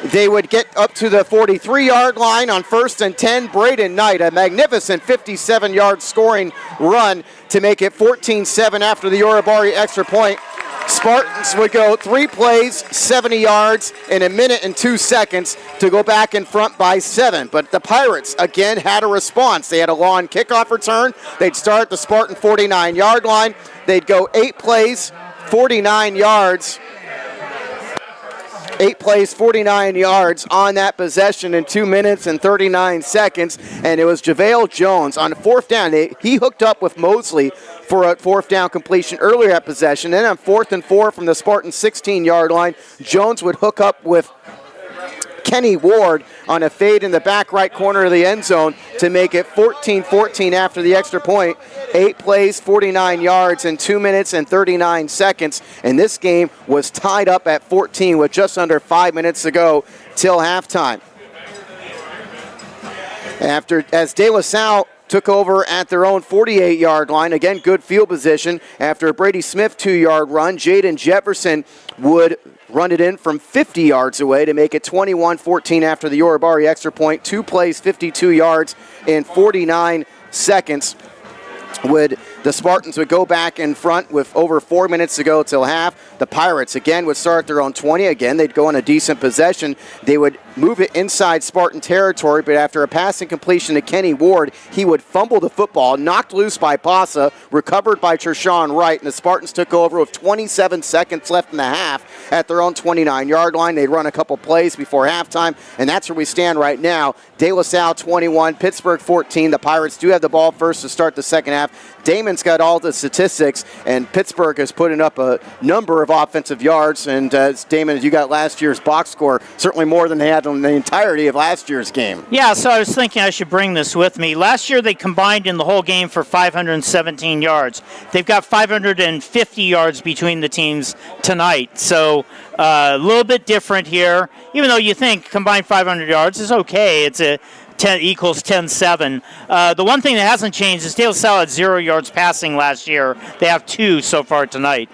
A: They would get up to the 43-yard line on 1st and 10. Braden Knight, a magnificent 57-yard scoring run to make it 14-7 after the Yoribari extra point. Spartans would go 3 plays, 70 yards in a minute and 2 seconds to go back in front by 7. But the Pirates, again, had a response. They had a long kickoff return. They'd start at the Spartan 49-yard line. They'd go 8 plays, 49 yards. 8 plays, 49 yards on that possession in 2 minutes and 39 seconds. And it was JaVale Jones on 4th down. He hooked up with Mosley for a 4th down completion earlier at possession. Then on 4th and 4 from the Spartan 16-yard line, Jones would hook up with Kenny Ward on a fade in the back right corner of the end zone to make it 14-14 after the extra point. 8 plays, 49 yards in 2 minutes and 39 seconds. And this game was tied up at 14 with just under 5 minutes to go till halftime. As De La Salle took over at their own 48-yard line. Again, good field position. After a Brady Smith 2-yard run, Jaden Jefferson would run it in from 50 yards away to make it 21-14 after the Yoribari extra point. 2 plays, 52 yards in 49 seconds. The Spartans would go back in front with over 4 minutes to go till half. The Pirates, again, would start at their own 20. Again, they'd go on a decent possession. They would move it inside Spartan territory, but after a passing completion to Kenny Ward, he would fumble the football, knocked loose by Pasa, recovered by Tershawn Wright, and the Spartans took over with 27 seconds left in the half at their own 29-yard line. They'd run a couple plays before halftime, and that's where we stand right now. De La Salle 21, Pittsburgh 14. The Pirates do have the ball first to start the second half. Damon's got all the statistics, and Pittsburgh is putting up a number of offensive yards. And Damon, you got last year's box score, certainly more than they had in the entirety of last year's game.
B: Yeah, so I was thinking I should bring this with me. Last year they combined in the whole game for 517 yards. They've got 550 yards between the teams tonight. So a little bit different here. Even though you think combined 500 yards is okay, it's a 10 equals 10-7. The one thing that hasn't changed is De La Salle had 0 yards passing last year. They have 2 so far tonight.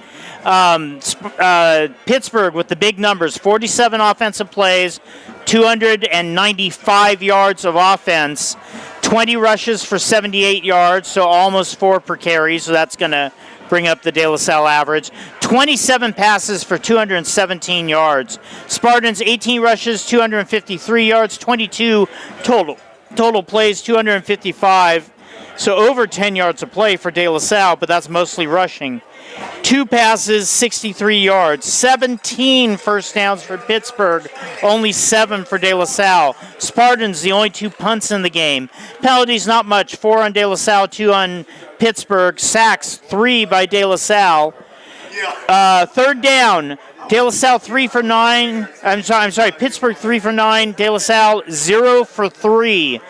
B: Pittsburgh with the big numbers, 47 offensive plays, 295 yards of offense, 20 rushes for 78 yards, so almost 4 per carry, so that's going to bring up the De La Salle average. 27 passes for 217 yards. Spartans, 18 rushes, 253 yards, 22 total plays, 255. So over 10 yards of play for De La Salle, but that's mostly rushing. 2 passes, 63 yards. 17 first downs for Pittsburgh, only 7 for De La Salle. Spartans, the only 2 punts in the game. Penalties, not much. 4 on De La Salle, 2 on Pittsburgh. Sacks, 3 by De La Salle. Third down, De La Salle 3 for 9. I'm sorry, Pittsburgh 3 for 9. De La Salle 0 for 3.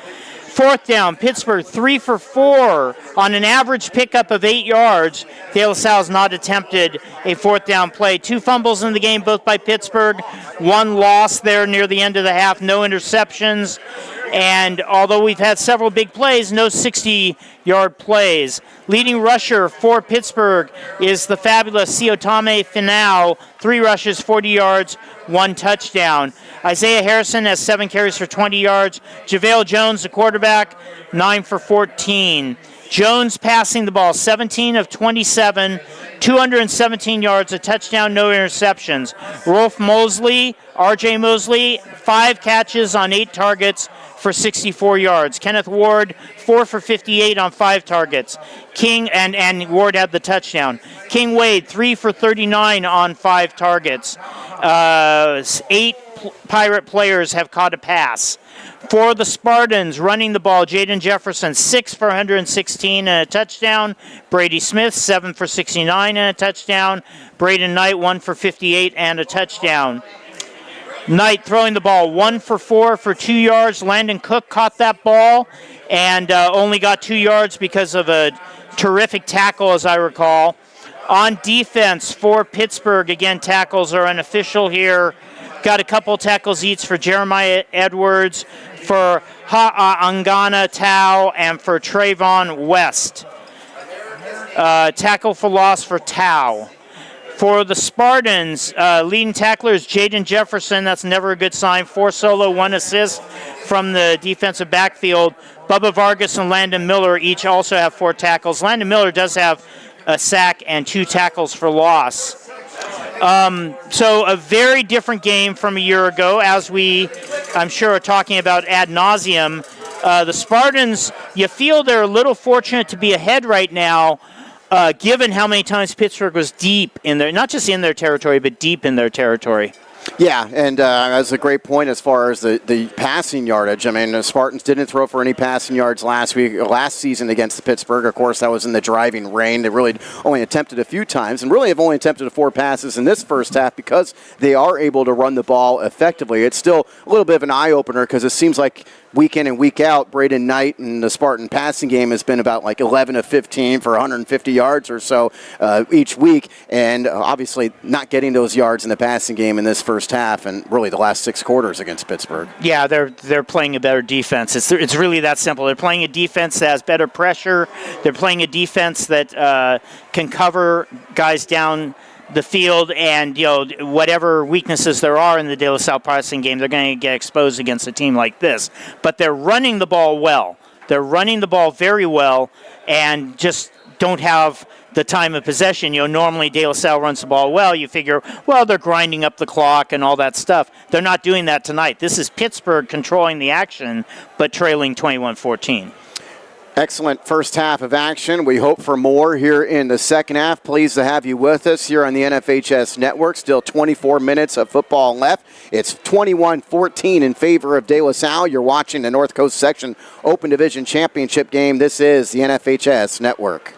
B: Fourth down, Pittsburgh 3 for 4 on an average pickup of 8 yards. De La Salle has not attempted a 4th down play. 2 fumbles in the game, both by Pittsburgh. 1 loss there near the end of the half. No interceptions. And although we've had several big plays, no 60-yard plays. Leading rusher for Pittsburgh is the fabulous Siotame Finau. 3 rushes, 40 yards, 1 touchdown. Isaiah Harrison has 7 carries for 20 yards. JaVale Jones, the quarterback, 9 for 14. Jones passing the ball, 17 of 27, 217 yards, a touchdown, no interceptions. Rolf Mosley, R.J. Mosley, 5 catches on 8 targets for 64 yards. Kenneth Ward, 4 for 58 on 5 targets. King, and Ward had the touchdown. King Wade, 3 for 39 on 5 targets. 8 Pirate players have caught a pass. For the Spartans, running the ball, Jaden Jefferson, 6 for 116 and a touchdown. Brady Smith, 7 for 69 and a touchdown. Braden Knight, 1 for 58 and a touchdown. Knight throwing the ball, 1 for 4 for 2 yards. Landon Cook caught that ball and only got 2 yards because of a terrific tackle, as I recall. On defense for Pittsburgh, again, tackles are unofficial here. Got a couple tackles each for Jeremiah Edwards, for Ha'angana Tau, and for Trayvon West. Tackle for loss for Tau. For the Spartans, leading tackler is Jaden Jefferson. That's never a good sign. 4 solo, 1 assist from the defensive backfield. Bubba Vargas and Landon Miller each also have 4 tackles. Landon Miller does have a sack and 2 tackles for loss. So a very different game from a year ago, as we, I'm sure, are talking about ad nauseum. The Spartans, you feel they're a little fortunate to be ahead right now, given how many times Pittsburgh was deep in their, not just in their territory, but deep in their territory.
A: Yeah, and that's a great point as far as the passing yardage. I mean, the Spartans didn't throw for any passing yards last season against Pittsburgh. Of course, that was in the driving rain. They really only attempted a few times, and really have only attempted 4 passes in this first half because they are able to run the ball effectively. It's still a little bit of an eye-opener because it seems like week in and week out, Braden Knight and the Spartan passing game has been about like 11 of 15 for 150 yards or so each week, and obviously not getting those yards in the passing game in this first half and really the last 6 quarters against Pittsburgh.
B: Yeah, they're playing a better defense. It's really that simple. They're playing a defense that has better pressure. They're playing a defense that can cover guys down the field, and whatever weaknesses there are in the De La Salle passing game, they're going to get exposed against a team like this. But they're running the ball well. They're running the ball very well, and just don't have the time of possession. Normally De La Salle runs the ball well. You figure, well, they're grinding up the clock and all that stuff. They're not doing that tonight. This is Pittsburgh controlling the action, but trailing 21-14.
A: Excellent first half of action. We hope for more here in the second half. Pleased to have you with us here on the NFHS Network. Still 24 minutes of football left. It's 21-14 in favor of De La Salle. You're watching the North Coast Section Open Division Championship game. This is the NFHS Network.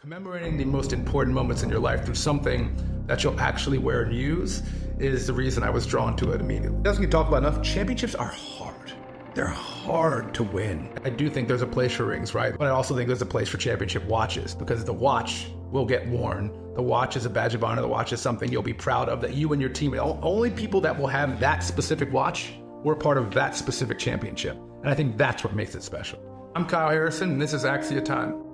F: Commemorating the most important moments in your life through something that you'll actually wear and use is the reason I was drawn to it immediately. It doesn't get talked about enough. Championships are hard. They're hard to win. I do think there's a place for rings, right? But I also think there's a place for championship watches, because the watch will get worn. The watch is a badge of honor. The watch is something you'll be proud of, that you and your team, only people that will have that specific watch were part of that specific championship. And I think that's what makes it special. I'm Kyle Harrison, and this is Axia Time.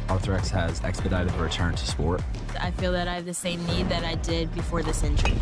C: Arthrex has expedited the return to sport.
D: I feel that I have the same need that I did before this injury.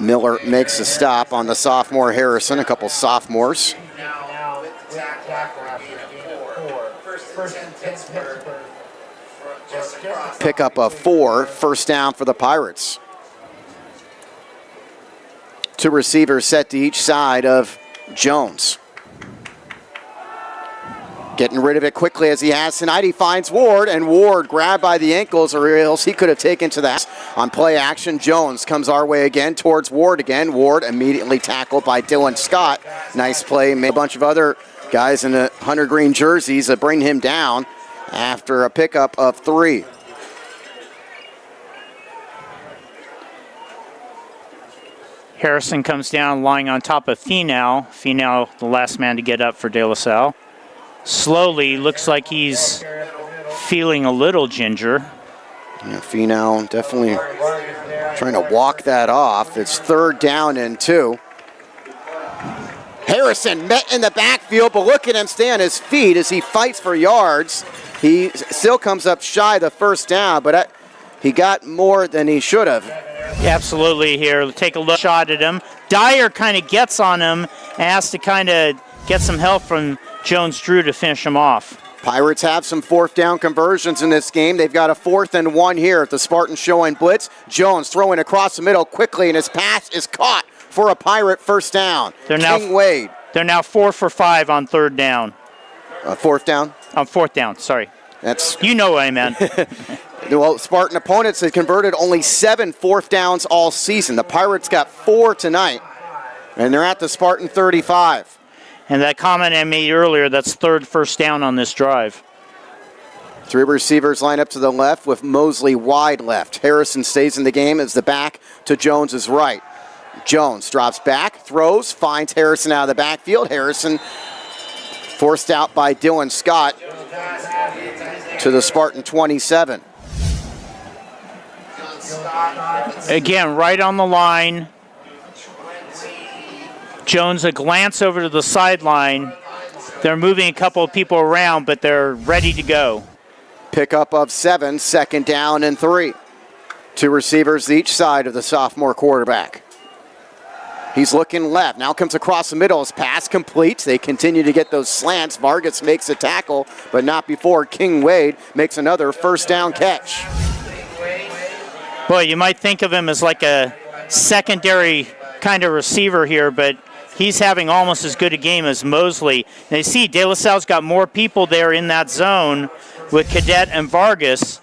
A: Miller makes a stop on the sophomore Harrison, a couple sophomores. Pick up a 4, first down for the Pirates. 2 receivers set to each side of Jones. Getting rid of it quickly as he has tonight. He finds Ward, and Ward grabbed by the ankles, or else he could have taken to that. On play action, Jones comes our way again towards Ward again. Ward immediately tackled by Dylan Scott. Nice play. Made a bunch of other guys in the hunter green jerseys that bring him down after a pickup of 3.
B: Harrison comes down lying on top of Finau. Finau, the last man to get up for De La Salle. Slowly, looks like he's feeling a little ginger.
A: Yeah, Finau definitely trying to walk that off. It's 3rd down and 2. Harrison met in the backfield, but look at him stay on his feet as he fights for yards. He still comes up shy of the first down, but he got more than he should have.
B: Absolutely here. Take a look shot at him. Dyer kind of gets on him and has to kind of get some help from Jones-Drew to finish him off.
A: Pirates have some 4th down conversions in this game. They've got a 4th and 1 here. The Spartans showing blitz. Jones throwing across the middle quickly, and his pass is caught for a Pirate first down. King Wade.
B: They're now 4 for 5 on 3rd down.
A: 4th down?
B: On 4th down, sorry. You know what I meant.
A: Well, Spartan opponents have converted only 7 4th downs all season. The Pirates got 4 tonight, and they're at the Spartan 35.
B: And that comment I made earlier, that's 3rd first down on this drive.
A: 3 receivers line up to the left with Mosley wide left. Harrison stays in the game as the back to Jones's right. Jones drops back, throws, finds Harrison out of the backfield. Harrison forced out by Dylan Scott to the Spartan 27.
B: Again, right on the line. Jones, a glance over to the sideline. They're moving a couple of people around, but they're ready to go.
A: Pickup of 7, 2nd down and 3. 2 receivers each side of the sophomore quarterback. He's looking left. Now comes across the middle. His pass complete. They continue to get those slants. Vargas makes a tackle, but not before King Wade makes another first down catch.
B: Boy, you might think of him as like a secondary kind of receiver here, but he's having almost as good a game as Mosley. And you see De La Salle's got more people there in that zone with Cadet and Vargas,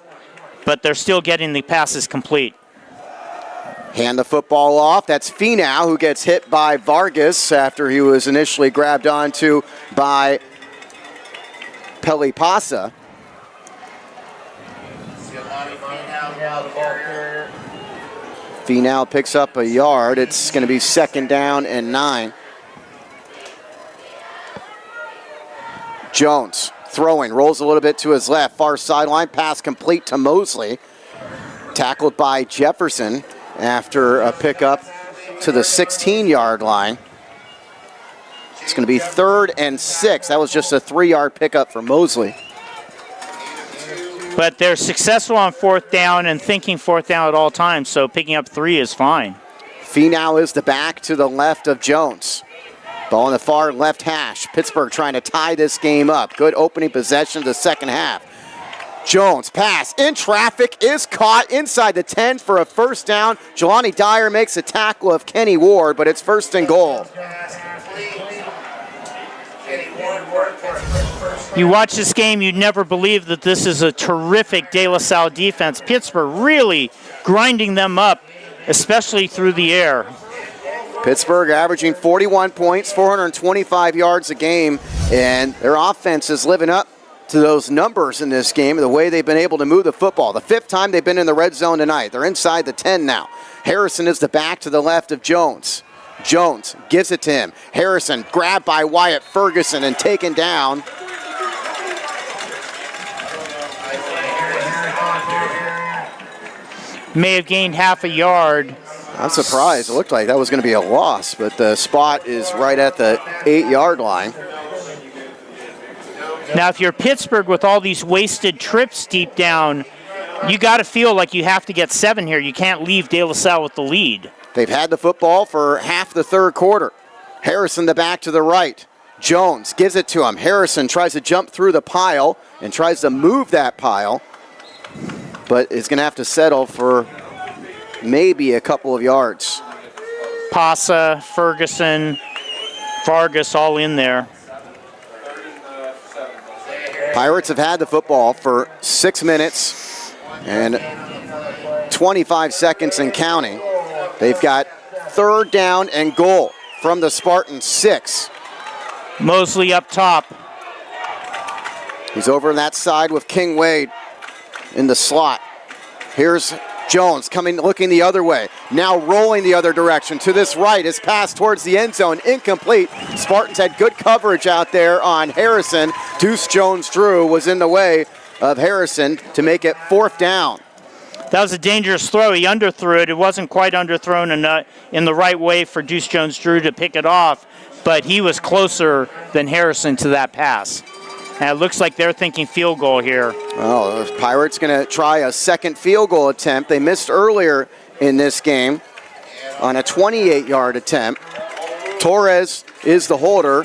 B: but they're still getting the passes complete.
A: Hand the football off. That's Finau who gets hit by Vargas after he was initially grabbed onto by Pelipasa. Finau picks up a yard. It's going to be 2nd down and 9. Jones throwing, rolls a little bit to his left, far sideline, pass complete to Mosley. Tackled by Jefferson after a pickup to the 16-yard line. It's going to be 3rd and 6. That was just a 3-yard pickup for Mosley.
B: But they're successful on 4th down and thinking 4th down at all times, so picking up 3 is fine.
A: Finau is the back to the left of Jones. Ball in the far left hash. Pittsburgh trying to tie this game up. Good opening possession of the second half. Jones, pass in traffic, is caught inside the 10 for a first down. Jelani Dyer makes a tackle of Kenny Ward, but it's 1st and goal.
B: You watch this game, you'd never believe that this is a terrific De La Salle defense. Pittsburgh really grinding them up, especially through the air.
A: Pittsburgh averaging 41 points, 425 yards a game, and their offense is living up to those numbers in this game, the way they've been able to move the football. The 5th time they've been in the red zone tonight. They're inside the 10 now. Harrison is the back to the left of Jones. Jones gives it to him. Harrison grabbed by Wyatt Ferguson and taken down.
B: May have gained half a yard.
A: I'm surprised. It looked like that was going to be a loss, but the spot is right at the 8-yard line.
B: Now, if you're Pittsburgh with all these wasted trips deep down, you got to feel like you have to get 7 here. You can't leave De La Salle with the lead.
A: They've had the football for half the third quarter. Harrison the back to the right. Jones gives it to him. Harrison tries to jump through the pile and tries to move that pile, but is going to have to settle for maybe a couple of yards.
B: Pasa, Ferguson, Vargas all in there.
A: Pirates have had the football for 6 minutes and 25 seconds and counting. They've got third down and goal from the Spartans 6.
B: Mosley up top.
A: He's over on that side with King Wade in the slot. Here's Jones coming, looking the other way. Now rolling the other direction. To this right, his pass towards the end zone, incomplete. Spartans had good coverage out there on Harrison. Deuce Jones-Drew was in the way of Harrison to make it 4th down.
B: That was a dangerous throw. He underthrew it. It wasn't quite underthrown in the right way for Deuce Jones-Drew to pick it off, but he was closer than Harrison to that pass. And it looks like they're thinking field goal here.
A: Well, the Pirates going to try a second field goal attempt. They missed earlier in this game on a 28-yard attempt. Torres is the holder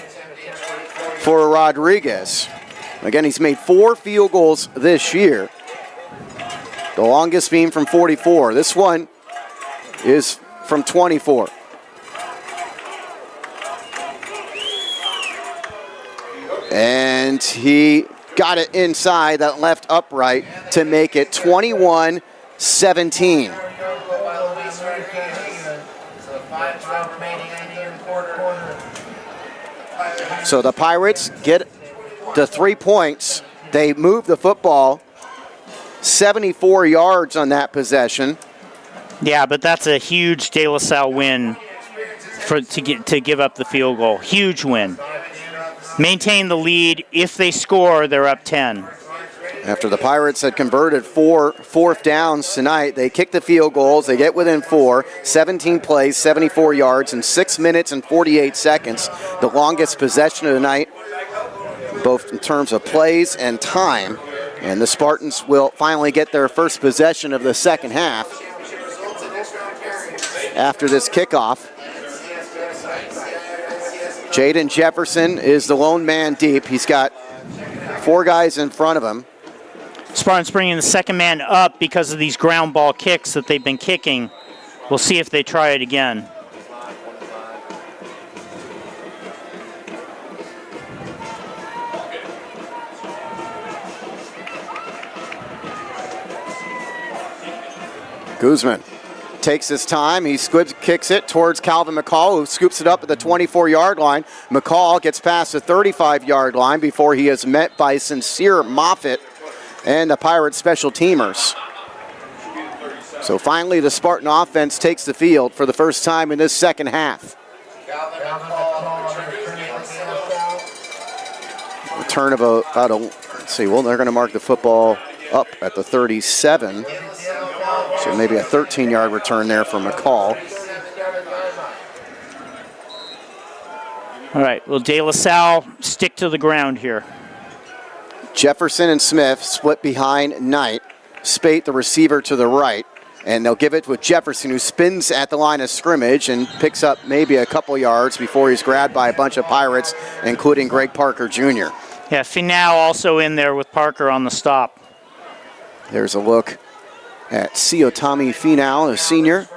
A: for Rodriguez. Again, he's made 4 field goals this year. The longest being from 44. This one is from 24. And he got it inside that left upright to make it 21-17. So the Pirates get the 3 points. They move the football 74 yards on that possession.
B: Yeah, but that's a huge De La Salle win to give up the field goal. Huge win. Maintain the lead. If they score, they're up 10.
A: After the Pirates had converted 4 fourth downs tonight, they kick the field goals. They get within 4, 17 plays, 74 yards in 6 minutes and 48 seconds. The longest possession of the night, both in terms of plays and time. And the Spartans will finally get their first possession of the second half after this kickoff. Jaden Jefferson is the lone man deep. He's got 4 guys in front of him.
B: Spartans bringing the second man up because of these ground ball kicks that they've been kicking. We'll see if they try it again.
A: Guzman takes his time. He kicks it towards Calvin McCall, who scoops it up at the 24-yard line. McCall gets past the 35-yard line before he is met by Sincere Moffitt and the Pirates special teamers. So finally the Spartan offense takes the field for the first time in this second half. Return of let's see, well, they're going to mark the football up at the 37. So maybe a 13-yard return there for McCall.
B: All right, will De La Salle stick to the ground here?
A: Jefferson and Smith split behind Knight. Spate, the receiver, to the right. And they'll give it with Jefferson, who spins at the line of scrimmage and picks up maybe a couple yards before he's grabbed by a bunch of Pirates, including Greg Parker Jr.
B: Yeah, Finau also in there with Parker on the stop.
A: There's a look at Siotami Finau, a senior.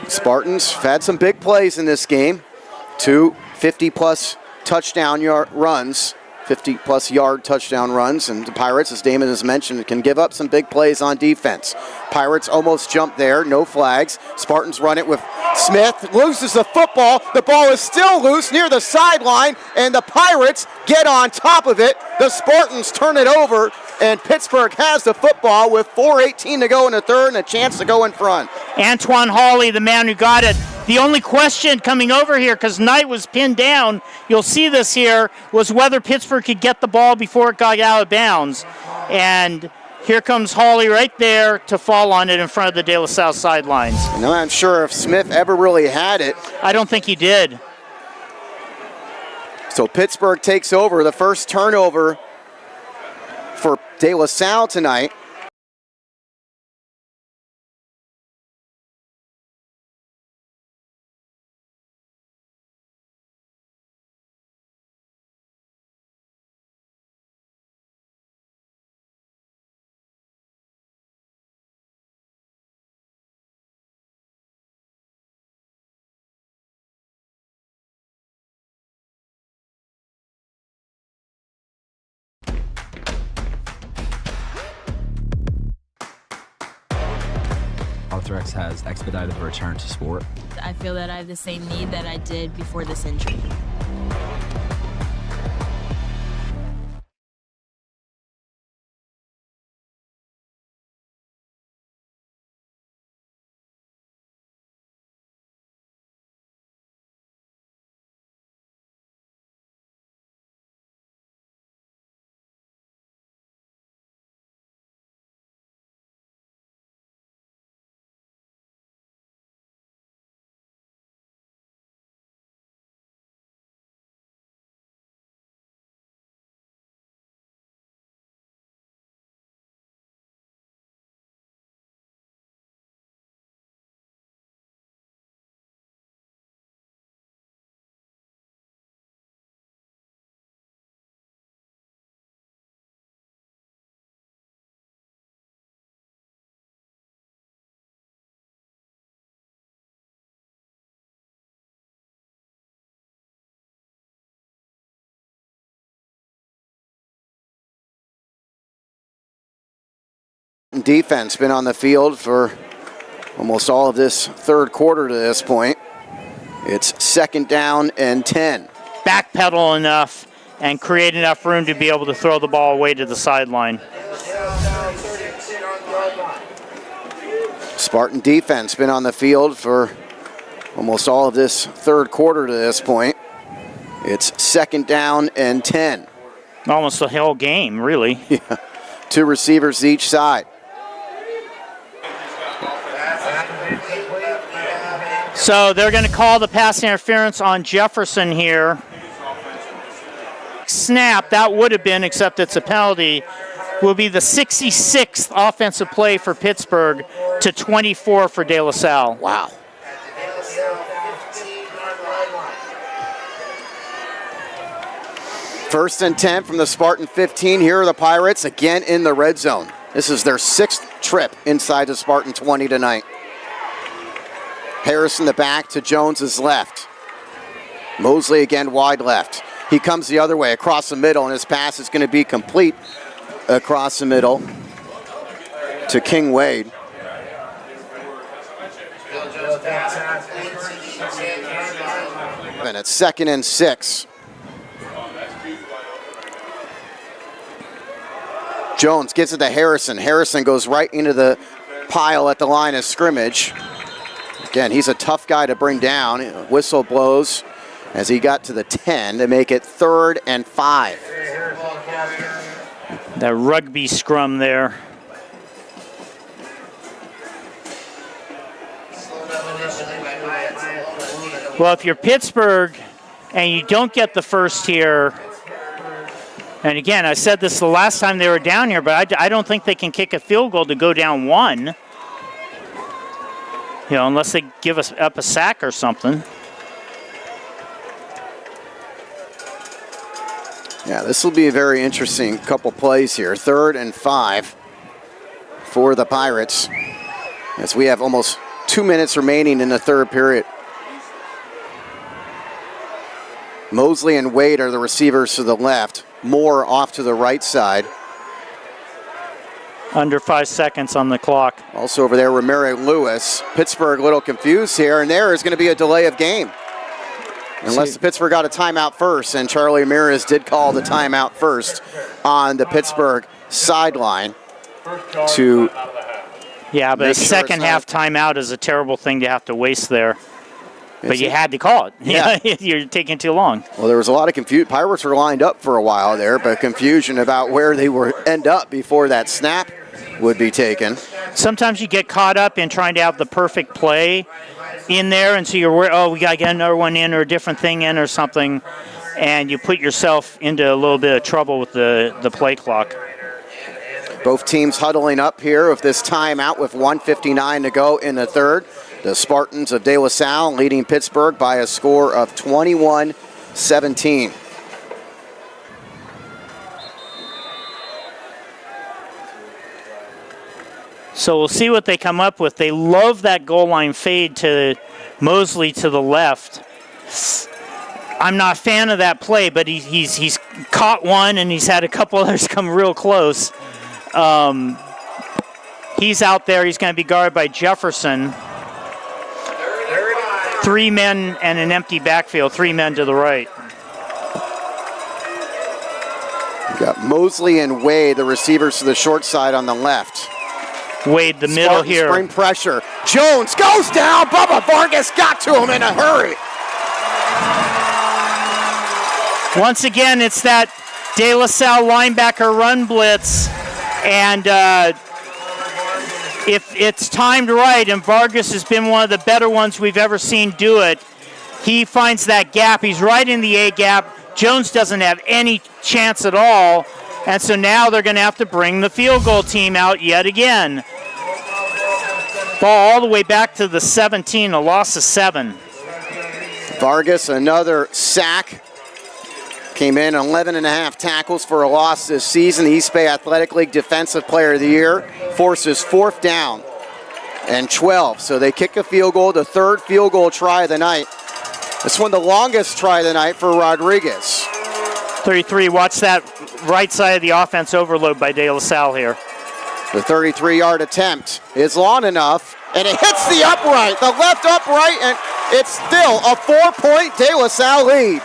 A: Spartans have had some big plays in this game. 2 50-plus touchdown yard runs, 50-plus yard touchdown runs, and the Pirates, as Damon has mentioned, can give up some big plays on defense. Pirates almost jumped there, no flags. Spartans run it with Smith, loses the football. The ball is still loose near the sideline, and the Pirates get on top of it. The Spartans turn it over, and Pittsburgh has the football with 4:18 to go in the third and a chance to go in front.
B: Antoine Hawley, the man who got it. The only question coming over here, because Knight was pinned down, you'll see this here, was whether Pittsburgh could get the ball before it got out of bounds. And here comes Hawley right there to fall on it in front of the De La Salle sidelines.
A: I'm not sure if Smith ever really had it.
B: I don't think he did.
A: So Pittsburgh takes over. The first turnover for De La Salle tonight.
C: Arthrex has expedited the return to sport.
D: I feel that I have the same need that I did before this injury. Defense been on the field for almost all of this third quarter to this point. It's second down and 10.
B: Backpedal enough and create enough room to be able to throw the ball away to the sideline.
A: Spartan defense been on the field for almost all of this third quarter to this point. It's second down and 10.
B: Almost the whole game, really.
A: Yeah. 2 receivers each side.
B: So they're going to call the pass interference on Jefferson here. Snap, that would have been, except it's a penalty, will be the 66th offensive play for Pittsburgh to 24 for De La Salle.
A: Wow. First and 10 from the Spartan 15. Here are the Pirates again in the red zone. This is their 6th trip inside the Spartan 20 tonight. Harris in the back to Jones's left. Mosley again wide left. He comes the other way across the middle, and his pass is going to be complete across the middle to King Wade. And it's second and 6. Jones gets it to Harrison. Harrison goes right into the pile at the line of scrimmage. Again, he's a tough guy to bring down. Whistle blows as he got to the 10 to make it 3rd and 5.
B: That rugby scrum there. Well, if you're Pittsburgh and you don't get the first here, and again, I said this the last time they were down here, but I don't think they can kick a field goal to go down 1. You know, unless they give us up a sack or something.
A: Yeah, this will be a very interesting couple plays here. 3rd and 5 for the Pirates, as we have almost 2 minutes remaining in the third period. Mosley and Wade are the receivers to the left. Moore off to the right side.
B: Under 5 seconds on the clock.
A: Also over there, Ramiro Lewis. Pittsburgh a little confused here, and there is going to be a delay of game. Unless Pittsburgh got a timeout first, and Charlie Ramirez did call the timeout first on the Pittsburgh sideline to...
B: Yeah, but a second half timeout is a terrible thing to have to waste there. But you had to call it.
A: Yeah.
B: You're taking too long.
A: Well, there was a lot of confusion. Pirates were lined up for a while there, but confusion about where they were end up before that snap would be taken.
B: Sometimes you get caught up in trying to have the perfect play in there, and so you're worried, oh, we got to get another one in or a different thing in or something. and you put yourself into a little bit of trouble with the play clock.
D: Both teams huddling up here with this timeout with 1:59 to go in the third. The Spartans of De La Salle leading Pittsburgh by a score of 21-17.
B: So we'll see what they come up with. They love that goal line fade to Mosley to the left. I'm not a fan of that play, but he's caught one, and he's had a couple others come real close. He's out there. He's going to be guarded by Jefferson. 3 men and an empty backfield. 3 men to the right.
D: You got Mosley and Wade, the receivers to the short side on the left.
B: Wade, the middle here.
D: Spring pressure. Jones goes down. Bubba Vargas got to him in a hurry.
B: Once again, it's that De La Salle linebacker run blitz. And if it's timed right, and Vargas has been one of the better ones we've ever seen do it, he finds that gap. He's right in the A gap. Jones doesn't have any chance at all. And so now they're going to have to bring the field goal team out yet again. Ball all the way back to the 17, a loss of 7.
D: Vargas, another sack. Came in 11.5 tackles for a loss this season. The East Bay Athletic League Defensive Player of the Year. Forces 4th down and 12. So they kick a field goal, the 3rd field goal try of the night. This one the longest try of the night for Rodriguez.
B: 33, watch that right side of the offense overload by De La Salle here.
D: The 33-yard attempt is long enough, and it hits the upright, the left upright, and it's still a 4-point De La Salle lead.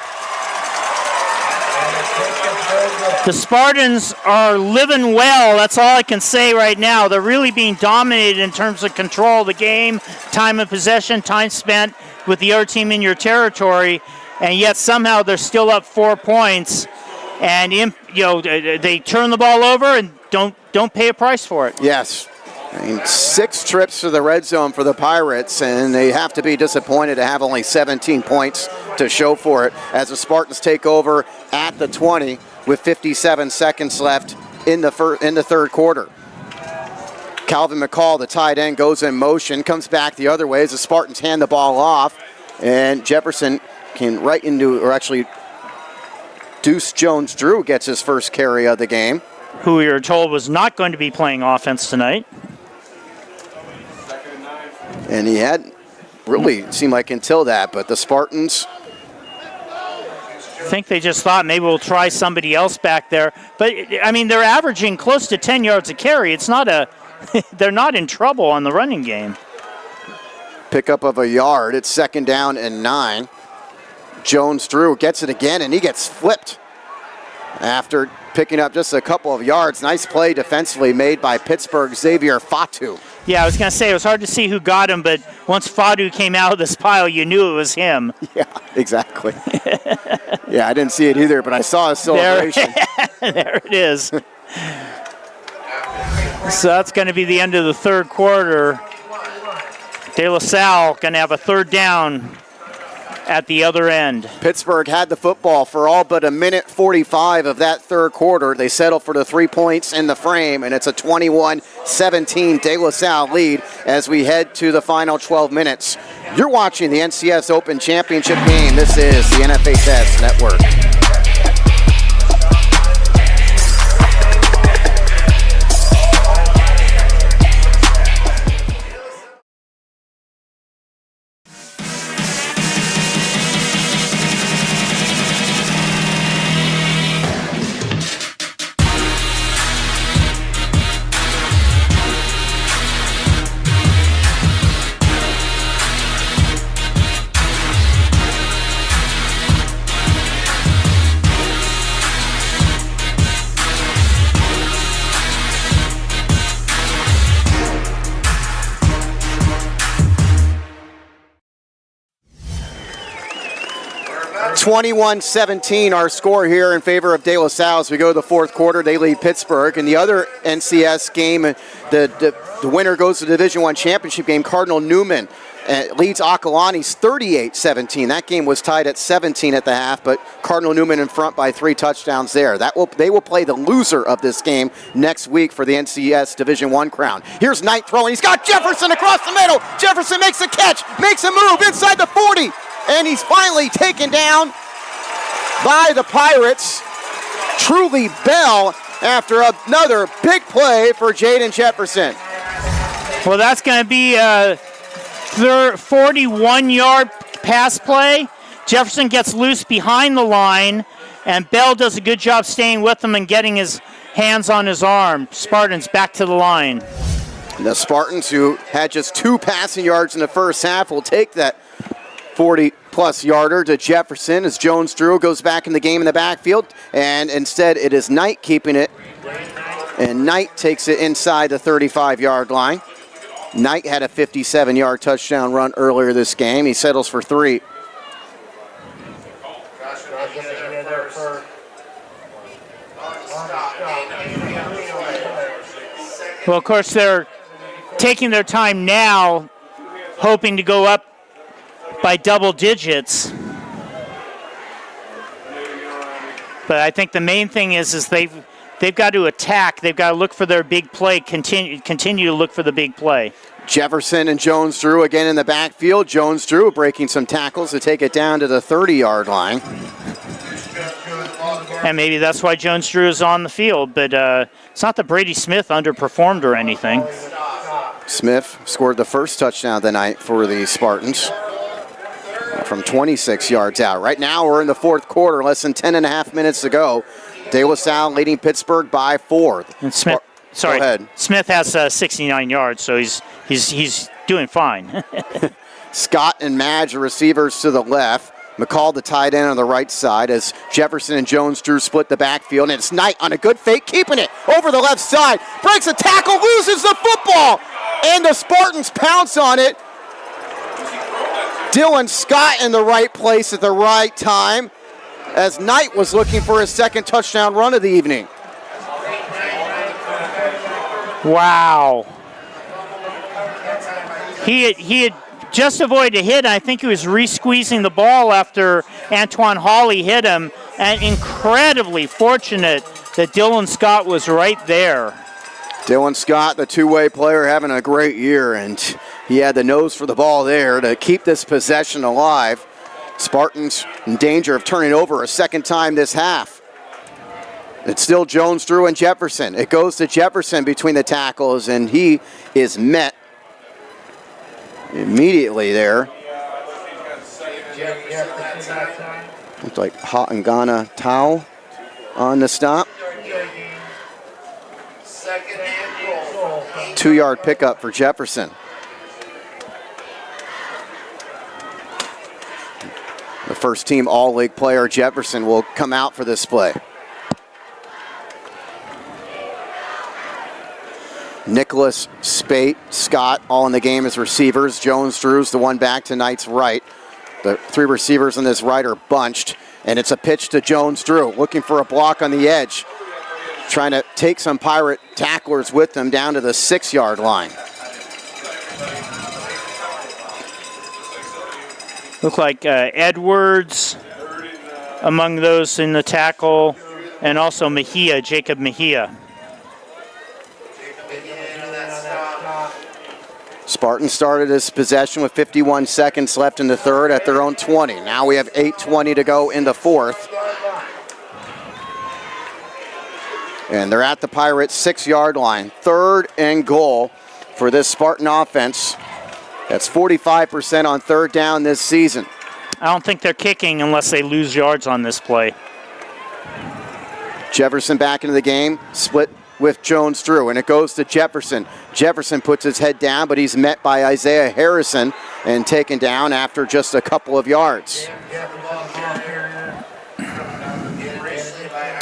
B: The Spartans are living well. That's all I can say right now. They're really being dominated in terms of control of the game, time of possession, time spent with the other team in your territory, and yet somehow they're still up 4 points. And they turn the ball over and don't pay a price for it.
D: Yes. 6 trips to the red zone for the Pirates, and they have to be disappointed to have only 17 points to show for it as the Spartans take over at the 20 with 57 seconds left in the third quarter. Calvin McCall, the tight end, goes in motion, comes back the other way as the Spartans hand the ball off, and Jefferson can right into, or actually Deuce Jones-Drew gets his first carry of the game.
B: Who we were told was not going to be playing offense tonight.
D: And he had really seemed like until that, but the Spartans,
B: I think they just thought maybe we'll try somebody else back there. But, I mean, they're averaging close to 10 yards a carry. It's not they're not in trouble on the running game.
D: Pickup of a yard. It's 2nd down and 9. Jones-Drew gets it again, and he gets flipped after picking up just a couple of yards. Nice play defensively made by Pittsburgh Xavier Fatu.
B: Yeah, I was going to say, it was hard to see who got him, but once Fatu came out of this pile, you knew it was him.
D: Yeah, exactly. Yeah, I didn't see it either, but I saw a celebration.
B: There it is. So that's going to be the end of the third quarter. De La Salle going to have a 3rd down at the other end.
D: Pittsburgh had the football for all but a minute 45 of that third quarter. They settle for the 3 points in the frame, and it's a 21-17 De La Salle lead as we head to the final 12 minutes. You're watching the NCS Open Championship game. This is the NFHS Network. 21-17 our score here in favor of De La Salle as we go to the fourth quarter. They lead Pittsburgh. And the other NCS game, the winner goes to the Division I championship game, Cardinal Newman leads Akalani's 38-17. That game was tied at 17 at the half, but Cardinal Newman in front by 3 touchdowns there. They will play the loser of this game next week for the NCS Division I crown. Here's Knight throwing. He's got Jefferson across the middle. Jefferson makes a catch, makes a move inside the 40, and he's finally taken down by the Pirates. Truly Bell after another big play for Jaden Jefferson.
B: Well, that's going to be a 41-yard pass play. Jefferson gets loose behind the line, and Bell does a good job staying with him and getting his hands on his arm. Spartans back to the line.
D: The Spartans, who had just 2 passing yards in the first half, will take that 40-plus yarder to Jefferson as Jones Drew goes back in the game in the backfield, and instead it is Knight keeping it, and Knight takes it inside the 35-yard line. Knight had a 57-yard touchdown run earlier this game. He settles for 3.
B: Well, of course, they're taking their time now, hoping to go up by double digits. But I think the main thing is they've got to attack. They've got to look for their big play, continue to look for the big play.
D: Jefferson and Jones Drew again in the backfield. Jones Drew breaking some tackles to take it down to the 30-yard line.
B: And maybe that's why Jones Drew is on the field, but it's not that Brady Smith underperformed or anything.
D: Smith scored the first touchdown of the night for the Spartans from 26 yards out. Right now we're in the fourth quarter, less than 10 and a half minutes to go. De La Salle leading Pittsburgh by 4.
B: And Smith,
D: Go ahead.
B: Smith has 69 yards, so he's doing fine.
D: Scott and Madge are receivers to the left. McCall, the tight end, on the right side as Jefferson and Jones Drew split the backfield. And it's Knight on a good fake, keeping it over the left side. Breaks a tackle, loses the football. And the Spartans pounce on it. Dylan Scott in the right place at the right time as Knight was looking for his second touchdown run of the evening.
B: Wow. He had just avoided a hit. I think he was re-squeezing the ball after Antoine Hawley hit him. And incredibly fortunate that Dylan Scott was right there.
D: Dylan Scott, the two-way player, having a great year, and he had the nose for the ball there to keep this possession alive. Spartans in danger of turning over a second time this half. It's still Jones, Drew, and Jefferson. It goes to Jefferson between the tackles, and he is met immediately there. Looks like Haangana Tau on the stop. 2-yard pickup for Jefferson. The first team all-league player, Jefferson, will come out for this play. Nicholas, Spate, Scott, all in the game as receivers. Jones, Drew's the one back to Knight's right. The 3 receivers on this right are bunched, and it's a pitch to Jones, Drew, looking for a block on the edge. Trying to take some Pirate tacklers with them down to the 6-yard line.
B: Look like Edwards among those in the tackle, and also Mejia, Jacob Mejia.
D: Spartans started this possession with 51 seconds left in the third at their own 20. Now we have 8:20 to go in the fourth. And they're at the Pirates' 6-yard line. 3rd and goal for this Spartan offense. That's 45% on 3rd down this season.
B: I don't think they're kicking unless they lose yards on this play.
D: Jefferson back into the game, split with Jones Drew, and it goes to Jefferson. Jefferson puts his head down, but he's met by Isaiah Harrison and taken down after just a couple of yards.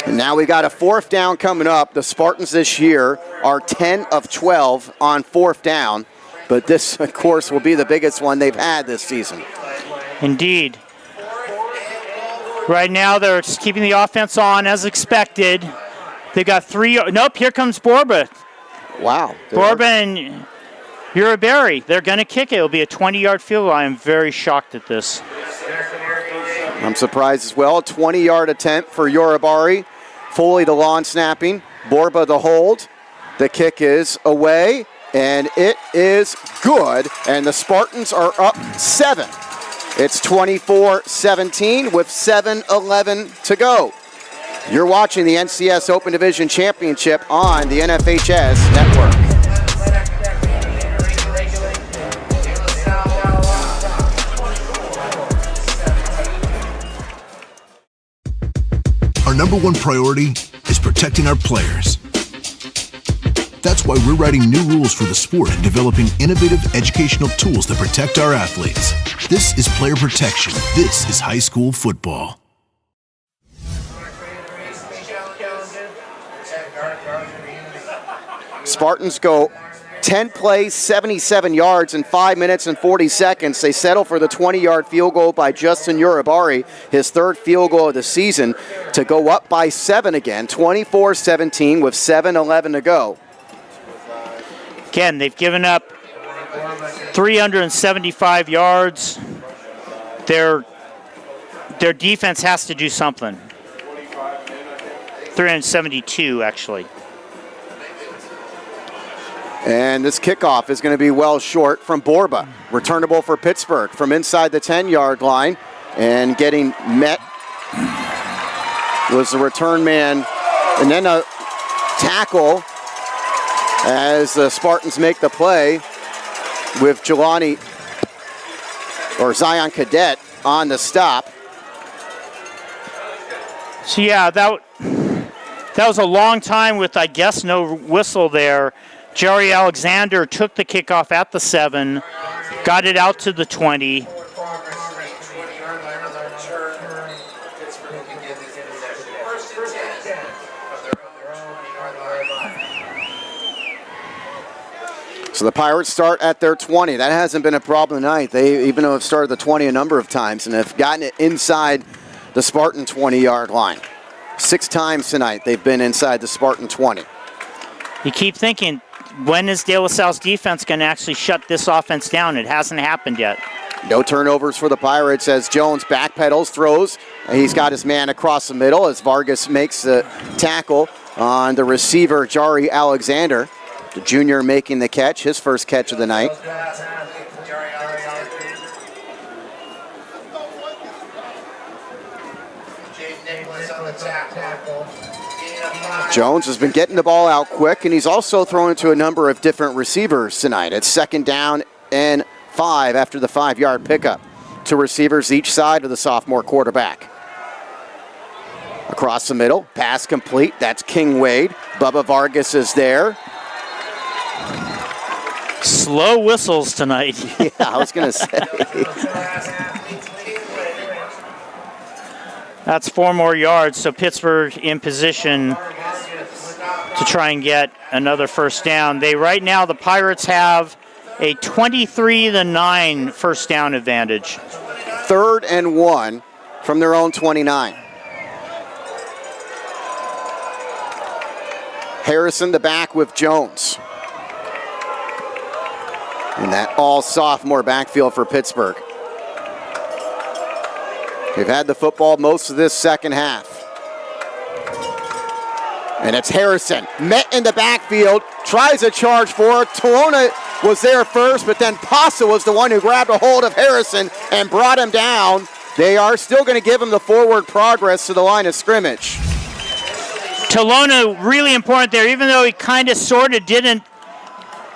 D: And now we got a 4th down coming up. The Spartans this year are 10 of 12 on 4th down, but this, of course, will be the biggest one they've had this season.
B: Indeed. Right now they're just keeping the offense on as expected. They got 3. Nope, here comes Borba.
D: Wow.
B: Borba Uribarri, they're going to kick it. It'll be a 20-yard field goal. I am very shocked at this.
D: I'm surprised as well. 20-yard attempt for Uribarri. Foley the lawn snapping. Borba the hold. The kick is away, and it is good. And the Spartans are up 7. It's 24-17 with 7:11 to go. You're watching the NCS Open Division Championship on the NFHS Network.
I: Our number one priority is protecting our players. That's why we're writing new rules for the sport and developing innovative educational tools that protect our athletes. This is player protection. This is high school football.
D: Spartans go 10 plays, 77 yards in 5 minutes and 40 seconds. They settle for the 20-yard field goal by Justin Uribarri, his third field goal of the season, to go up by 7 again, 24-17 with 7:11 to go.
B: Again, they've given up 375 yards. Their defense has to do something. 372, actually.
D: And this kickoff is going to be well short from Borba. Returnable for Pittsburgh from inside the 10-yard line. And getting met was the return man. And then a tackle as the Spartans make the play with Zion Cadet on the stop.
B: So yeah, that was a long time with, I guess, no whistle there. Jerry Alexander took the kickoff at the 7, got it out to the 20.
D: So the Pirates start at their 20. That hasn't been a problem tonight. They even have started the 20 a number of times and have gotten it inside the Spartan 20-yard line. 6 times tonight they've been inside the Spartan 20.
B: You keep thinking, when is De La Salle's defense going to actually shut this offense down? It hasn't happened yet.
D: No turnovers for the Pirates as Jones backpedals, throws. He's got his man across the middle as Vargas makes the tackle on the receiver, Jari Alexander. The junior making the catch, his first catch of the night. Jones has been getting the ball out quick, and he's also thrown it to a number of different receivers tonight. It's 2nd down and 5 after the 5-yard pickup. 2 receivers each side of the sophomore quarterback. Across the middle, pass complete. That's King Wade. Bubba Vargas is there.
B: Slow whistles tonight.
D: Yeah, I was going to say.
B: That's 4 more yards, so Pittsburgh in position to try and get another first down. Right now, the Pirates have a 23-9 first down advantage.
D: 3rd and 1 from their own 29. Harrison the back with Jones. And that all sophomore backfield for Pittsburgh. They've had the football most of this second half. And it's Harrison, met in the backfield, tries a charge for it. Tolona was there first, but then Pasa was the one who grabbed a hold of Harrison and brought him down. They are still going to give him the forward progress to the line of scrimmage.
B: Tolona really important there, even though he kind of sort of didn't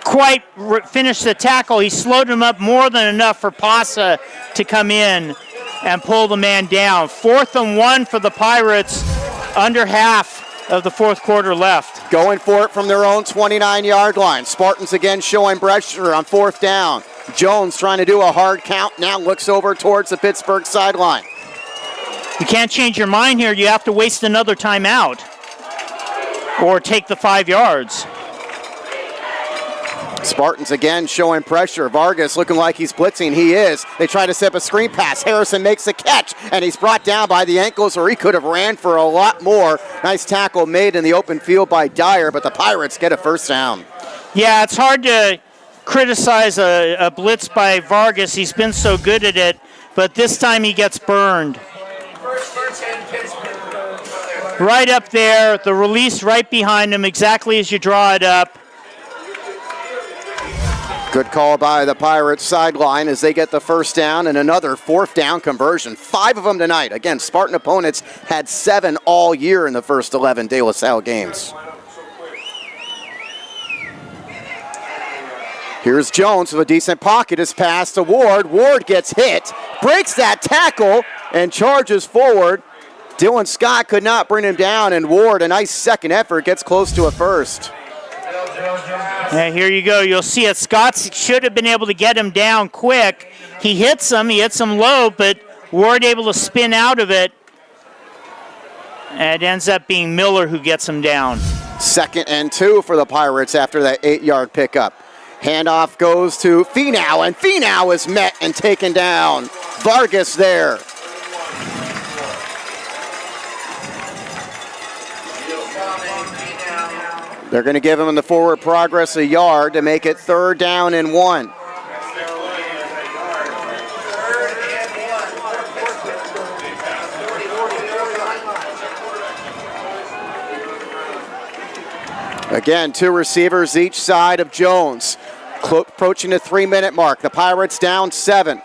B: quite finish the tackle. He slowed him up more than enough for Pasa to come in and pull the man down. 4th and 1 for the Pirates, under half of the 4th quarter left.
D: Going for it from their own 29-yard line. Spartans again showing pressure on 4th down. Jones trying to do a hard count, now looks over towards the Pittsburgh sideline.
B: You can't change your mind here. You have to waste another timeout or take the 5 yards.
D: Spartans again showing pressure. Vargas looking like he's blitzing. He is. They try to set up a screen pass. Harrison makes the catch, and he's brought down by the ankles, or he could have ran for a lot more. Nice tackle made in the open field by Dyer, but the Pirates get a first down.
B: Yeah, it's hard to criticize a blitz by Vargas. He's been so good at it, but this time he gets burned. Right up there, the release right behind him, exactly as you draw it up.
D: Good call by the Pirates sideline as they get the first down and another fourth down conversion. 5 of them tonight. Again, Spartan opponents had 7 all year in the first 11 De La Salle games. Here's Jones with a decent pocket. His pass to Ward. Ward gets hit, breaks that tackle, and charges forward. Dylan Scott could not bring him down, and Ward, a nice second effort, gets close to a first.
B: Yeah, here you go. You'll see it. Scott should have been able to get him down quick. He hits him low, but Ward able to spin out of it. And it ends up being Miller who gets him down.
D: 2nd and 2 for the Pirates after that 8-yard pickup. Handoff goes to Finau, and Finau is met and taken down. Vargas there. They're going to give him in the forward progress a yard to make it 3rd down and 1. Again, 2 receivers each side of Jones. Approaching the 3-minute mark. The Pirates down 7.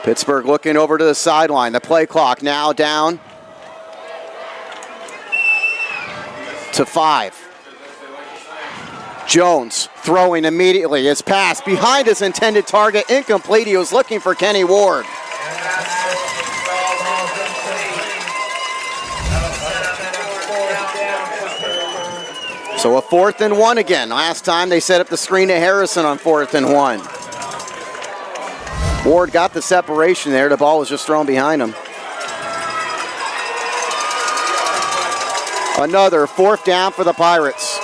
D: Pittsburgh looking over to the sideline. The play clock now down to 5. Jones throwing immediately. His pass behind his intended target, incomplete. He was looking for Kenny Ward. So a 4th and 1 again. Last time they set up the screen to Harrison on 4th and 1. Ward got the separation there. The ball was just thrown behind him. Another 4th down for the Pirates.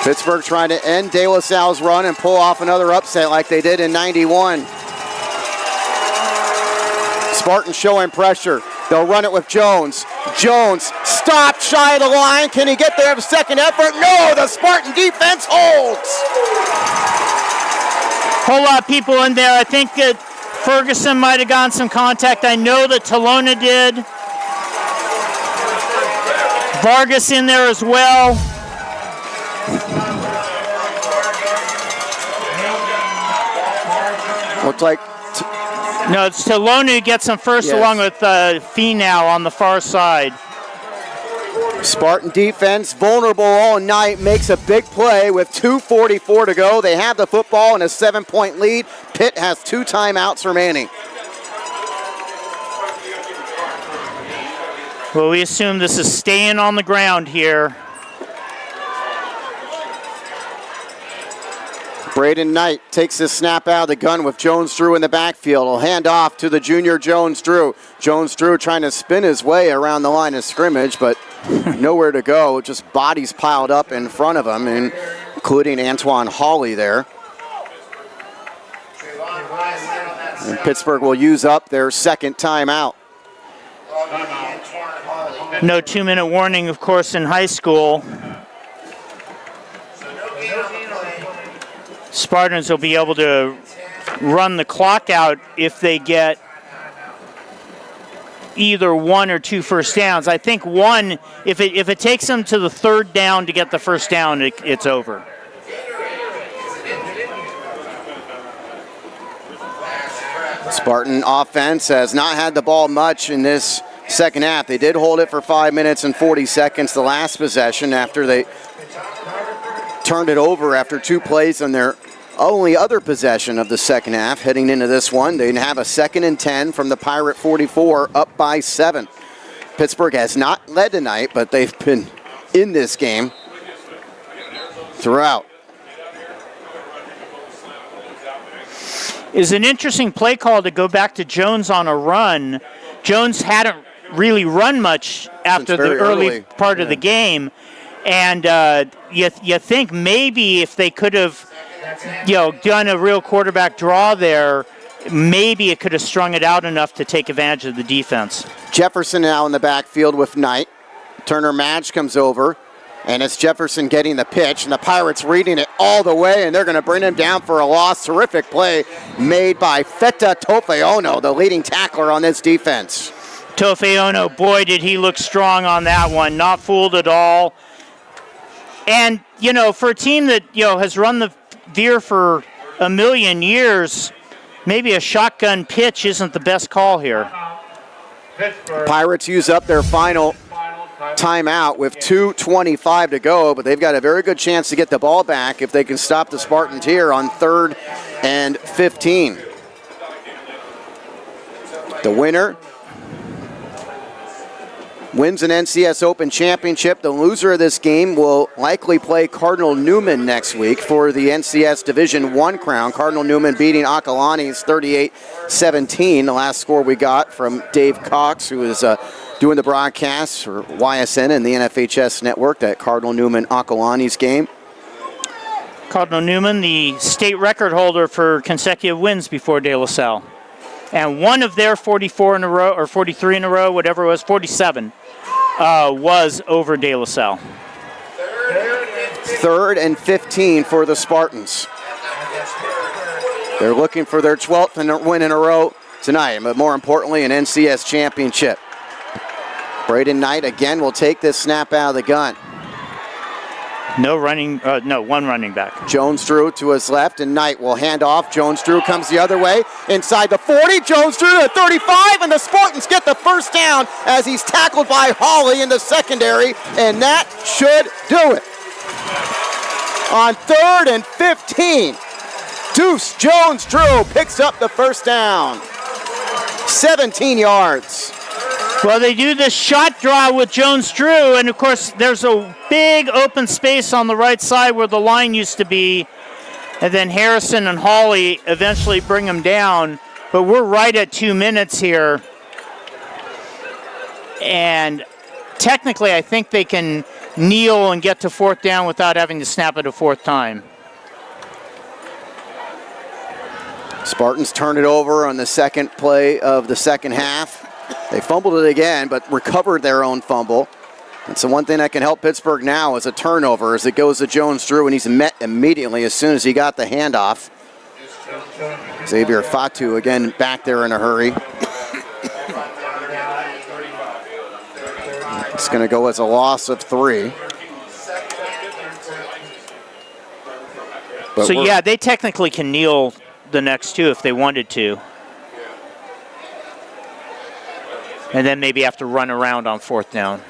D: Pittsburgh trying to end De La Salle's run and pull off another upset like they did in '91. Spartans showing pressure. They'll run it with Jones. Jones stopped shy of the line. Can he get there for a second effort? No, the Spartan defense holds.
B: Whole lot of people in there. I think that Ferguson might have gotten some contact. I know that Talona did. Vargas in there as well.
D: Looks like
B: no, it's Talona who gets him first, yes, along with Finau on the far side.
D: Spartan defense, vulnerable all night, makes a big play with 2:44 to go. They have the football and a 7-point lead. Pitt has 2 timeouts remaining.
B: Well, we assume this is staying on the ground here.
D: Braden Knight takes his snap out of the gun with Jones-Drew in the backfield. He'll hand off to the junior Jones-Drew. Jones-Drew trying to spin his way around the line of scrimmage, but nowhere to go. Just bodies piled up in front of him, including Antoine Hawley there. And Pittsburgh will use up their 2nd timeout.
B: No 2-minute warning, of course, in high school. Spartans will be able to run the clock out if they get either 1 or 2 first downs. I think 1, if it takes them to the 3rd down to get the first down, it's over.
D: Spartan offense has not had the ball much in this second half. They did hold it for 5 minutes and 40 seconds the last possession after they turned it over after 2 plays on their only other possession of the second half. Heading into this one, they have a 2nd and 10 from the Pirate 44, up by 7. Pittsburgh has not led tonight, but they've been in this game throughout.
B: Is an interesting play call to go back to Jones on a run. Jones hadn't really run much after the early part of the game. And you think maybe if they could have, done a real quarterback draw there, maybe it could have strung it out enough to take advantage of the defense.
D: Jefferson now in the backfield with Knight. Turner Madge comes over, and it's Jefferson getting the pitch, and the Pirates reading it all the way, and they're going to bring him down for a loss. Terrific play made by Feta Tofeono, the leading tackler on this defense.
B: Tofeono, boy, did he look strong on that one. Not fooled at all. And, for a team that, has run the veer for a million years, maybe a shotgun pitch isn't the best call here.
D: Pirates use up their final timeout with 2:25 to go, but they've got a very good chance to get the ball back if they can stop the Spartans here on 3rd and 15. The winner wins an NCS Open Championship. The loser of this game will likely play Cardinal Newman next week for the NCS Division I crown. Cardinal Newman beating Akalani's 38-17, the last score we got from Dave Cox, who is doing the broadcast for YSN and the NFHS network, that Cardinal Newman Akalani's game.
B: Cardinal Newman, the state record holder for consecutive wins before De La Salle. And one of their 44 in a row, or 43 in a row, whatever it was, 47, was over De La Salle.
D: 3rd and 15 for the Spartans. They're looking for their 12th win in a row tonight, but more importantly, an NCS championship. Braden Knight again will take this snap out of the gun.
B: One running back.
D: Jones-Drew to his left, and Knight will hand off. Jones-Drew comes the other way, inside the 40. Jones-Drew to the 35, and the Spartans get the first down as he's tackled by Hawley in the secondary, and that should do it. On 3rd and 15, Deuce Jones-Drew picks up the first down. 17 yards.
B: Well, they do this shot draw with Jones-Drew, and of course there's a big open space on the right side where the line used to be, and then Harrison and Hawley eventually bring him down, but we're right at 2 minutes here, and technically I think they can kneel and get to 4th down without having to snap it a 4th time.
D: Spartans turn it over on the second play of the second half. They fumbled it again, but recovered their own fumble. And so one thing that can help Pittsburgh now is a turnover as it goes to Jones-Drew, and he's met immediately as soon as he got the handoff. Xavier Fatu again back there in a hurry. It's going to go as a loss of 3.
B: So yeah, they technically can kneel the next 2 if they wanted to. And then maybe have to run around on 4th down.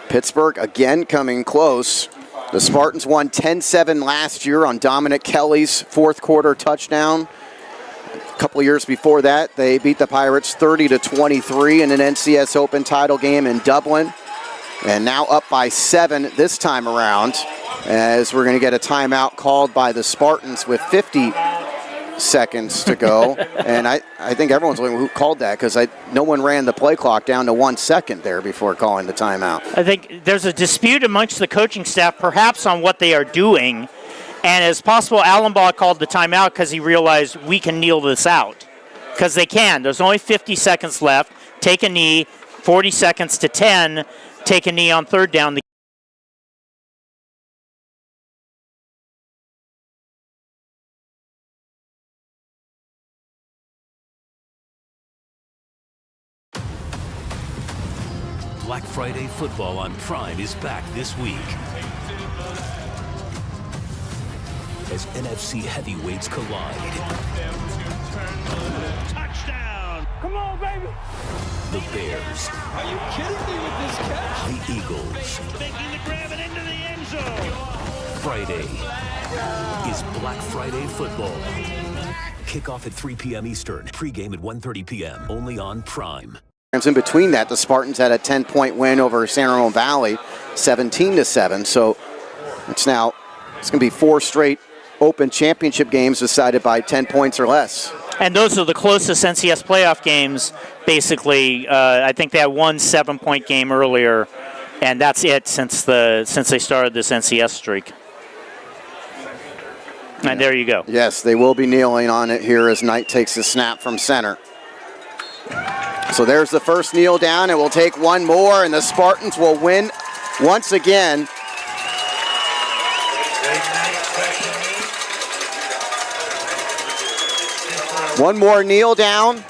D: Pittsburgh again coming close. The Spartans won 10-7 last year on Dominic Kelly's 4th quarter touchdown. A couple of years before that, they beat the Pirates 30-23 in an NCS Open title game in Dublin. And now up by 7 this time around, as we're going to get a timeout called by the Spartans with 50 seconds to go. And I think everyone's wondering who called that, because no one ran the play clock down to 1 second there before calling the timeout.
B: I think there's a dispute amongst the coaching staff perhaps on what they are doing, and it's possible Allenbaugh called the timeout because he realized we can kneel this out, because they can. There's only 50 seconds left. Take a knee, 40 seconds to 10, take a knee on 3rd down.
J: Black Friday football on Prime is back this week as NFC heavyweights collide.
E: Touchdown! Come on, baby!
J: The Bears.
H: Are you kidding me with this catch?
J: The Eagles.
E: Making the grab it into the end zone.
J: Friday is Black Friday football. Kickoff at 3 p.m. Eastern. Pre-game at 1:30 p.m. Only on Prime.
D: In between that, the Spartans had a 10-point win over San Ramon Valley, 17-7. So it's going to be 4 straight Open Championship games decided by 10 points or less.
B: And those are the closest NCS playoff games, basically. I think they had 1 7-point game earlier, and that's it since they started this NCS streak. And there you go.
D: Yes, they will be kneeling on it here as Knight takes the snap from center. So there's the first kneel down. It will take one more, and the Spartans will win once again. One more kneel down,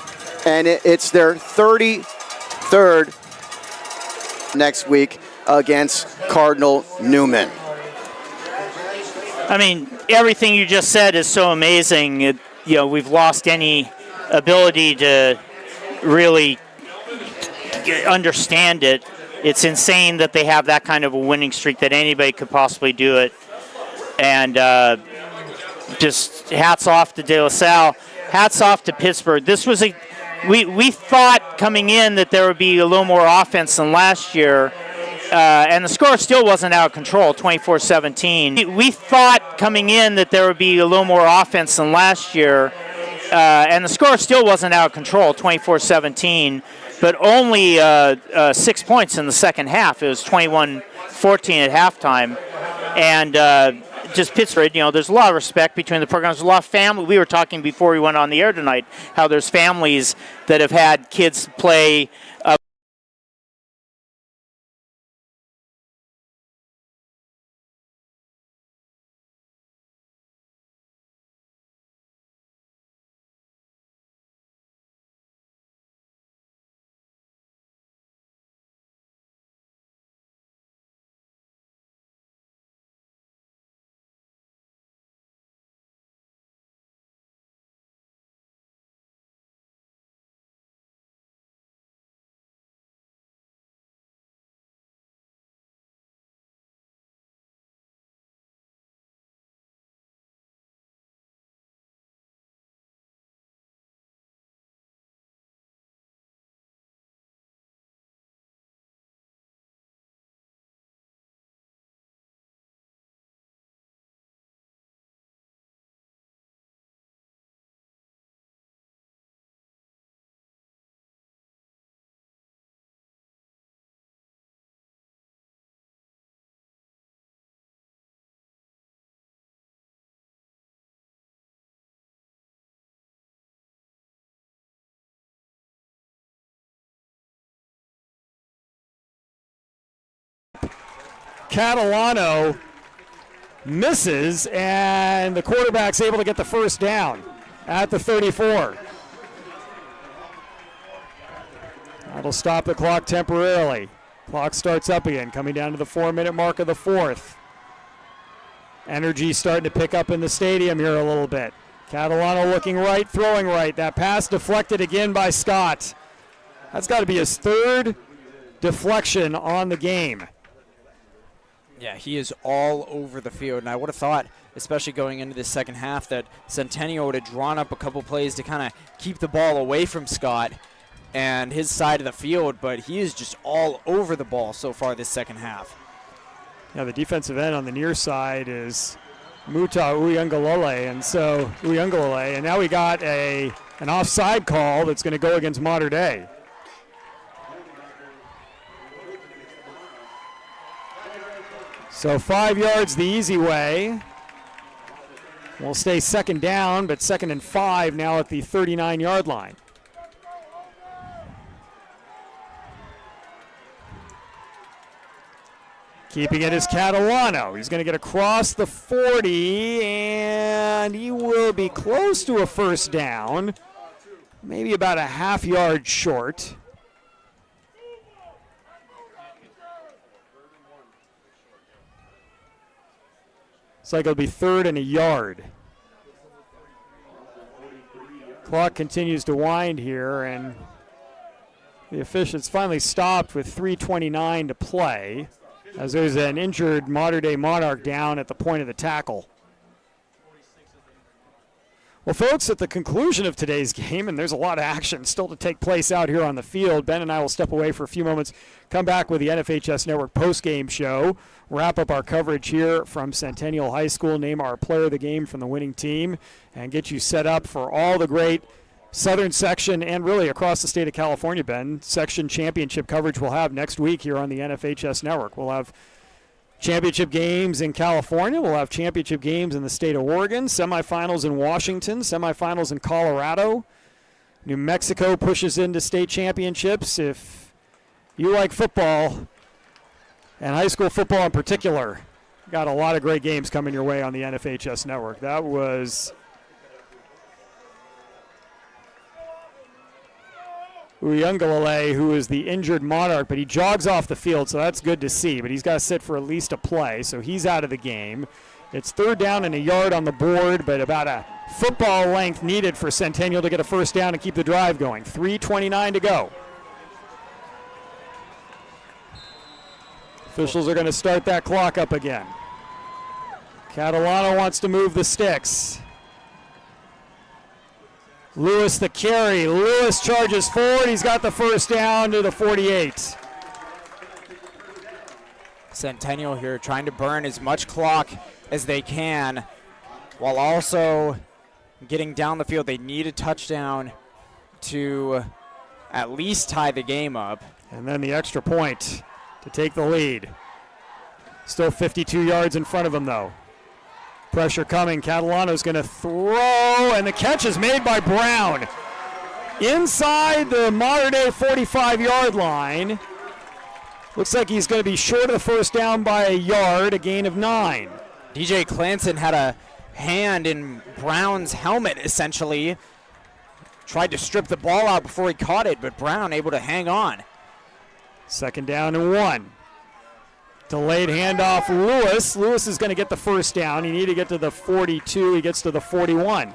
D: and it's their 33rd next week against Cardinal Newman.
B: I mean, everything you just said is so amazing. We've lost any ability to really understand it. It's insane that they have that kind of a winning streak, that anybody could possibly do it. And just hats off to De La Salle. Hats off to Pittsburgh. This was we thought coming in that there would be a little more offense than last year. And the score still wasn't out of control, 24-17. We thought coming in that there would be a little more offense than last year, and the score still wasn't out of control, 24-17, but only 6 points in the second half. It was 21-14 at halftime. And just Pittsburgh, there's a lot of respect between the programs. There's a lot of family. We were talking before we went on the air tonight how there's families that have had kids play
K: Catalano misses, and the quarterback's able to get the first down at the 34. That'll stop the clock temporarily. Clock starts up again, coming down to the 4-minute mark of the fourth. Energy starting to pick up in the stadium here a little bit. Catalano looking right, throwing right. That pass deflected again by Scott. That's got to be his third deflection on the game.
L: Yeah, he is all over the field, and I would have thought, especially going into this second half, that Centennial would have drawn up a couple plays to kind of keep the ball away from Scott and his side of the field, but he is just all over the ball so far this second half.
K: Yeah, the defensive end on the near side is Muta Uyunglele, and now we got an offside call that's going to go against Mater Dei. So 5 yards the easy way. We'll stay second down, but 2nd and 5 now at the 39-yard line. Keeping it is Catalano. He's going to get across the 40, and he will be close to a first down, maybe about a half yard short. Looks like it'll be 3rd and a yard. Clock continues to wind here, and the officials finally stopped with 3:29 to play, as there's an injured Mater Dei Monarch down at the point of the tackle. Well, folks, at the conclusion of today's game, and there's a lot of action still to take place out here on the field, Ben and I will step away for a few moments, come back with the NFHS Network post-game show, wrap up our coverage here from Centennial High School, name our player of the game from the winning team, and get you set up for all the great Southern section and really across the state of California, Ben, section championship coverage we'll have next week here on the NFHS Network. We'll have championship games in California. We'll have championship games in the state of Oregon, semifinals in Washington, semifinals in Colorado. New Mexico pushes into state championships. If you like football, and high school football in particular, got a lot of great games coming your way on the NFHS network. That was Uyunglele, who is the injured Monarch, but he jogs off the field, so that's good to see. But he's got to sit for at least a play, so he's out of the game. It's 3rd down and a yard on the board, but about a football length needed for Centennial to get a first down and keep the drive going. 3:29 to go. Officials are going to start that clock up again. Catalano wants to move the sticks. Lewis the carry. Lewis charges forward. He's got the first down to the 48.
L: Centennial here trying to burn as much clock as they can while also getting down the field. They need a touchdown to at least tie the game up.
K: And then the extra point to take the lead. Still 52 yards in front of him, though. Pressure coming. Catalano's going to throw, and the catch is made by Brown. Inside the modern-day 45-yard line. Looks like he's going to be short of the first down by a yard, a gain of 9.
L: DJ Clanson had a hand in Brown's helmet, essentially. Tried to strip the ball out before he caught it, but Brown able to hang on.
K: 2nd down and 1. Delayed handoff, Lewis. Lewis is going to get the first down. He needed to get to the 42. He gets to the 41.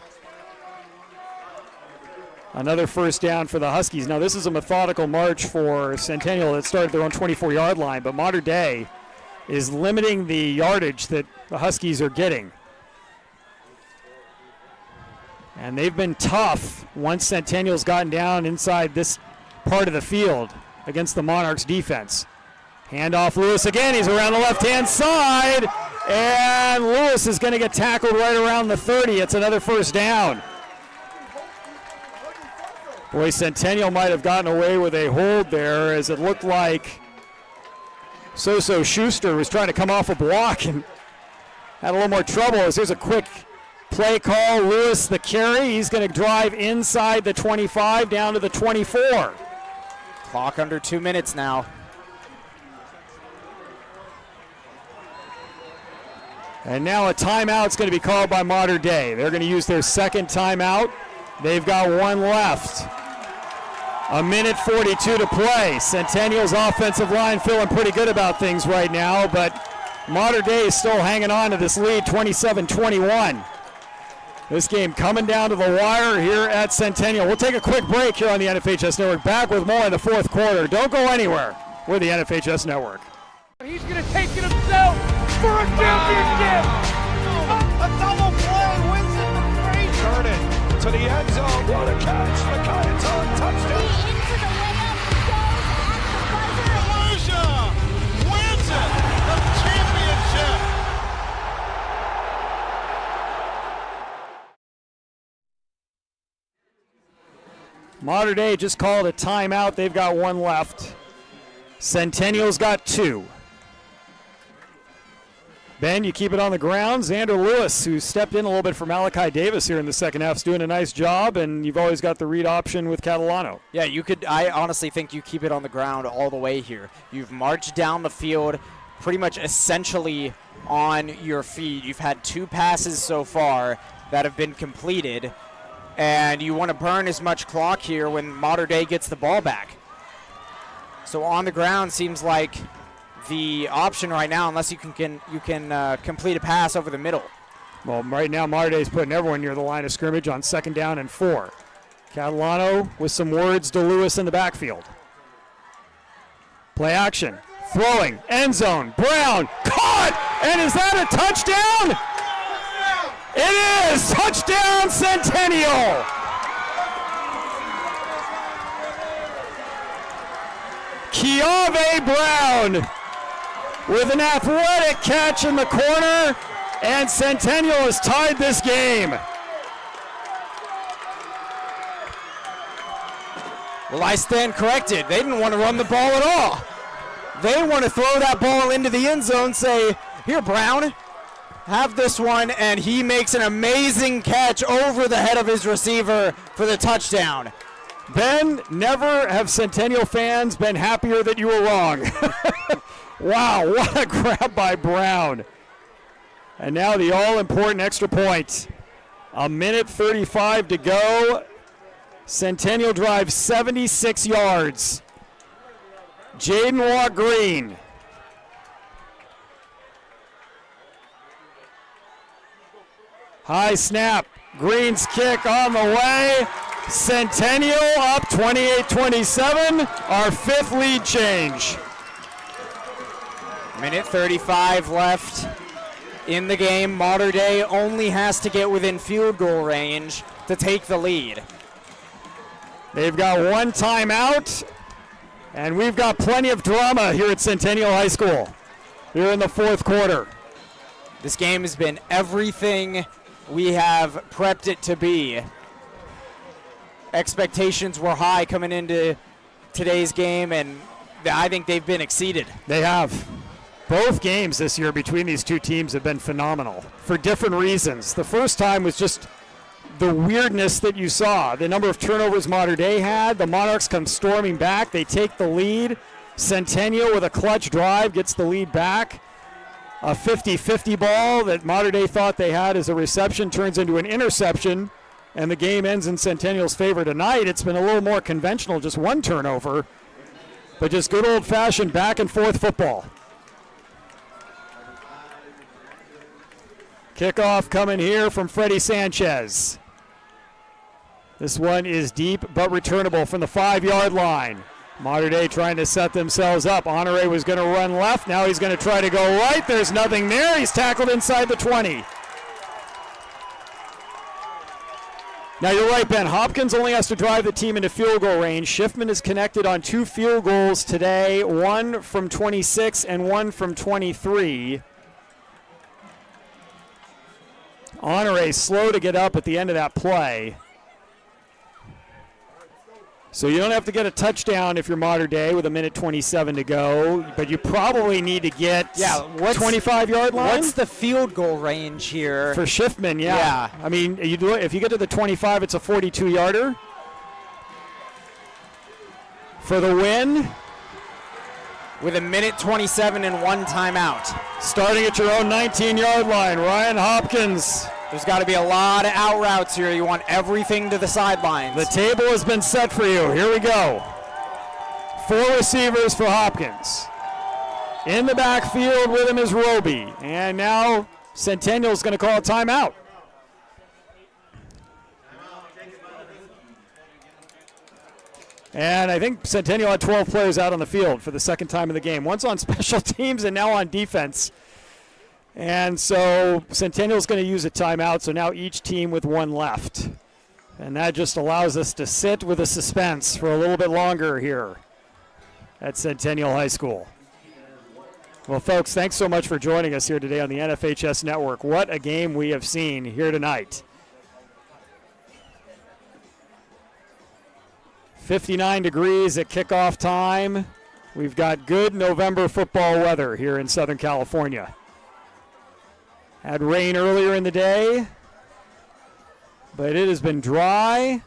K: Another first down for the Huskies. Now, this is a methodical march for Centennial that started their own 24-yard line, but Mater Dei is limiting the yardage that the Huskies are getting. And they've been tough once Centennial's gotten down inside this part of the field against the Monarchs defense. Handoff Lewis again. He's around the left-hand side, and Lewis is going to get tackled right around the 30. It's another first down. Boy, Centennial might have gotten away with a hold there, as it looked like Soso Schuster was trying to come off a block and had a little more trouble. As here's a quick play call. Lewis the carry. He's going to drive inside the 25 down to the 24.
L: Clock under 2 minutes now.
K: And now a timeout's going to be called by Mater Dei. They're going to use their second timeout. They've got one left. 1:42 to play. Centennial's offensive line feeling pretty good about things right now, but Mater Dei is still hanging on to this lead, 27-21. This game coming down to the wire here at Centennial. We'll take a quick break here on the NFHS Network. Back with more in the 4th quarter. Don't go anywhere. We're the NFHS Network.
H: He's going to take it himself for a championship.
M: A double play wins it from Frazier.
H: Turn it to the end zone. What a catch. Makayaton touchdown.
G: Into the layup goes at the buzzer.
M: Wins it. The championship.
K: Mater Dei just called a timeout. They've got one left. Centennial's got 2. Ben, you keep it on the ground. Xander Lewis, who stepped in a little bit for Malachi Davis here in the second half, is doing a nice job, and you've always got the read option with Catalano.
L: Yeah, I honestly think you keep it on the ground all the way here. You've marched down the field pretty much essentially on your feet. You've had 2 passes so far that have been completed, and you want to burn as much clock here when Mater Dei gets the ball back. So on the ground seems like the option right now, unless you can complete a pass over the middle.
K: Well, right now Mater Dei is putting everyone near the line of scrimmage on 2nd down and 4. Catalano with some words to Lewis in the backfield. Play action, throwing, end zone, Brown, caught, and is that a touchdown? It is! Touchdown, Centennial! Keave Brown with an athletic catch in the corner, and Centennial has tied this game.
L: Well, I stand corrected. They didn't want to run the ball at all. They want to throw that ball into the end zone, say, here, Brown, have this one, and he makes an amazing catch over the head of his receiver for the touchdown.
K: Ben, never have Centennial fans been happier that you were wrong. Wow, what a grab by Brown. And now the all-important extra point. 1:35 to go. Centennial drives 76 yards. Jaden Watt Green. High snap. Green's kick on the way. Centennial up 28-27. Our 5th lead change.
L: 1:35 left in the game. Mater Dei only has to get within field goal range to take the lead.
K: They've got one timeout, and we've got plenty of drama here at Centennial High School here in the 4th quarter.
L: This game has been everything we have prepped it to be. Expectations were high coming into today's game, and I think they've been exceeded.
K: They have. Both games this year between these two teams have been phenomenal for different reasons. The first time was just the weirdness that you saw. The number of turnovers Mater Dei had. The Monarchs come storming back. They take the lead. Centennial with a clutch drive gets the lead back. A 50-50 ball that Mater Dei thought they had as a reception turns into an interception, and the game ends in Centennial's favor tonight. It's been a little more conventional, just one turnover, but just good old-fashioned back-and-forth football. Kickoff coming here from Freddie Sanchez. This one is deep but returnable from the 5-yard line. Mater Dei trying to set themselves up. Honore was going to run left. Now he's going to try to go right. There's nothing there. He's tackled inside the 20. Now you're right, Ben. Hopkins only has to drive the team into field goal range. Schiffman is connected on 2 field goals today, one from 26 and one from 23. Honore slow to get up at the end of that play. So you don't have to get a touchdown if you're Mater Dei with 1:27 to go, but you probably need to get 25-yard line.
L: What's the field goal range here?
K: For Schiffman, yeah. I mean, if you get to the 25, it's a 42-yarder. For the win,
L: with 1:27 and one timeout.
K: Starting at your own 19-yard line, Ryan Hopkins.
L: There's got to be a lot of out routes here. You want everything to the sidelines.
K: The table has been set for you. Here we go. 4 receivers for Hopkins. In the backfield with him is Roby. And now Centennial's going to call a timeout. And I think Centennial had 12 players out on the field for the second time in the game. Once on special teams and now on defense. And so Centennial's going to use a timeout, so now each team with one left. And that just allows us to sit with a suspense for a little bit longer here at Centennial High School. Well, folks, thanks so much for joining us here today on the NFHS Network. What a game we have seen here tonight. 59 degrees at kickoff time. We've got good November football weather here in Southern California. Had rain earlier in the day, but it has been dry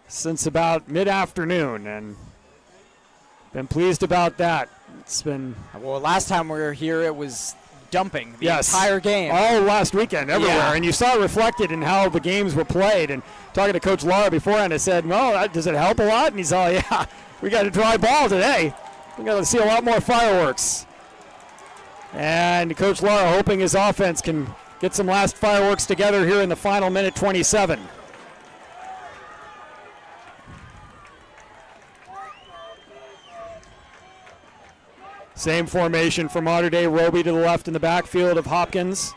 K: since about mid-afternoon, and been pleased about that. It's been...
L: Well, last time we were here, it was dumping the entire game.
K: All last weekend, everywhere.
L: Yeah.
K: And you saw it reflected in how the games were played. And talking to Coach Lara beforehand, I said, well, does it help a lot? And he's all, yeah, we got a dry ball today. We got to see a lot more fireworks. And Coach Lara hoping his offense can get some last fireworks together here in the final 1:27. Same formation for Mater Dei. Roby to the left in the backfield of Hopkins.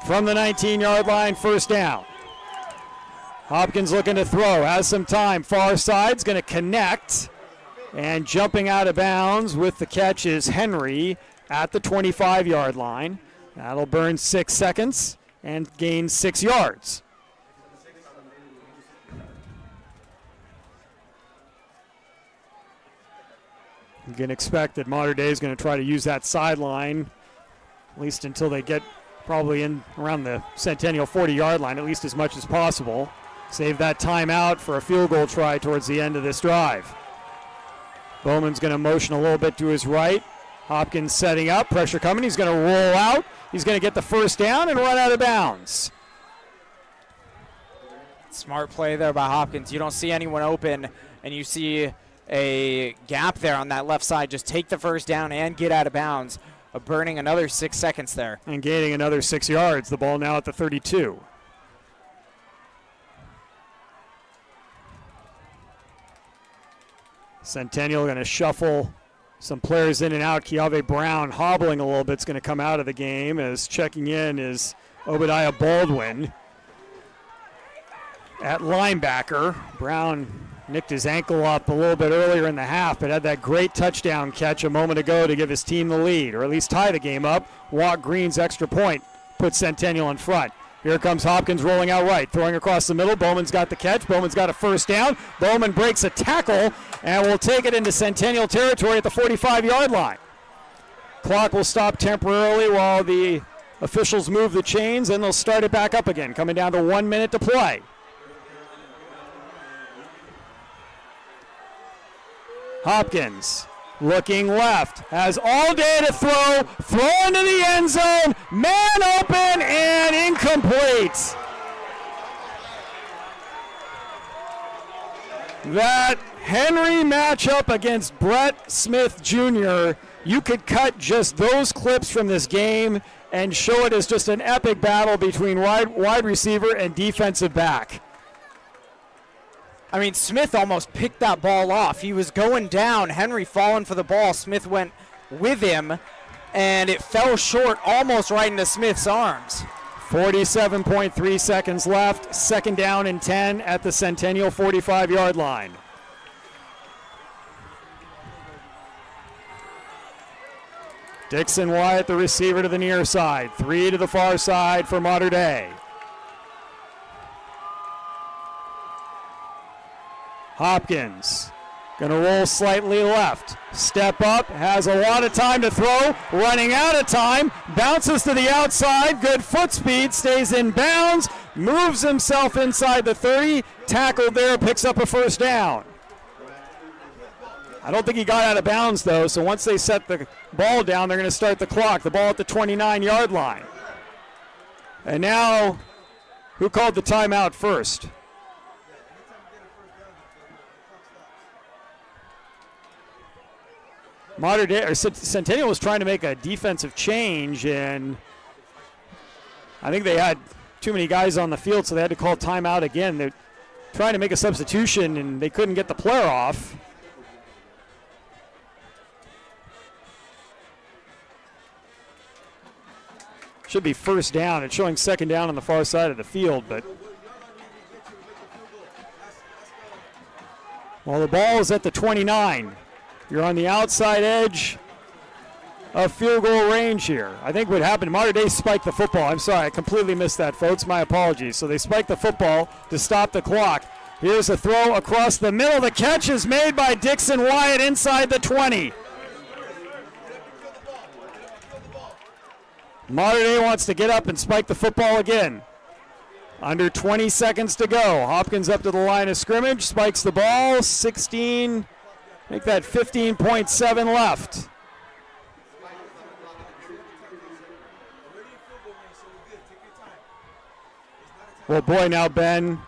K: From the 19-yard line, first down. Hopkins looking to throw, has some time. Far side's going to connect. And jumping out of bounds with the catch is Henry at the 25-yard line. That'll burn 6 seconds and gain 6 yards. You can expect that Mater Dei is going to try to use that sideline, at least until they get probably in around the Centennial 40-yard line, at least as much as possible. Save that timeout for a field goal try towards the end of this drive. Bowman's going to motion a little bit to his right. Hopkins setting up, pressure coming. He's going to roll out. He's going to get the first down and run out of bounds.
L: Smart play there by Hopkins. You don't see anyone open, and you see a gap there on that left side. Just take the first down and get out of bounds, burning another 6 seconds there.
K: And gaining another 6 yards. The ball now at the 32. Centennial going to shuffle some players in and out. Keave Brown hobbling a little bit is going to come out of the game, as checking in is Obadiah Baldwin. At linebacker, Brown nicked his ankle up a little bit earlier in the half, but had that great touchdown catch a moment ago to give his team the lead, or at least tie the game up. Walk Green's extra point puts Centennial in front. Here comes Hopkins rolling out right, throwing across the middle. Bowman's got the catch. Bowman's got a first down. Bowman breaks a tackle and will take it into Centennial territory at the 45-yard line. Clock will stop temporarily while the officials move the chains, and they'll start it back up again, coming down to 1 minute to play. Hopkins looking left, has all day to throw into the end zone, man open and incomplete. That Henry matchup against Brett Smith Jr., you could cut just those clips from this game and show it as just an epic battle between wide receiver and defensive back.
L: I mean, Smith almost picked that ball off. He was going down, Henry falling for the ball. Smith went with him, and it fell short almost right into Smith's arms.
K: 47.3 seconds left, second down and 10 at the Centennial 45-yard line. Dixon Wyatt, the receiver, to the near side. 3 to the far side for Mater Dei. Hopkins going to roll slightly left. Step up, has a lot of time to throw, running out of time, bounces to the outside, good foot speed, stays in bounds, moves himself inside the 30, tackled there, picks up a first down. I don't think he got out of bounds, though, so once they set the ball down, they're going to start the clock. The ball at the 29-yard line. And now, who called the timeout first? Mater Dei, or Centennial was trying to make a defensive change, and I think they had too many guys on the field, so they had to call timeout again. They're trying to make a substitution, and they couldn't get the player off. Should be first down. It's showing second down on the far side of the field, but well, the ball is at the 29. You're on the outside edge of field goal range here. I think what happened, Mater Dei spiked the football. I'm sorry, I completely missed that, folks. My apologies. So they spiked the football to stop the clock. Here's a throw across the middle. The catch is made by Dixon Wyatt inside the 20. Mater Dei wants to get up and spike the football again. Under 20 seconds to go. Hopkins up to the line of scrimmage, spikes the ball, 16, make that 15.7 left. Well, boy, now, Ben,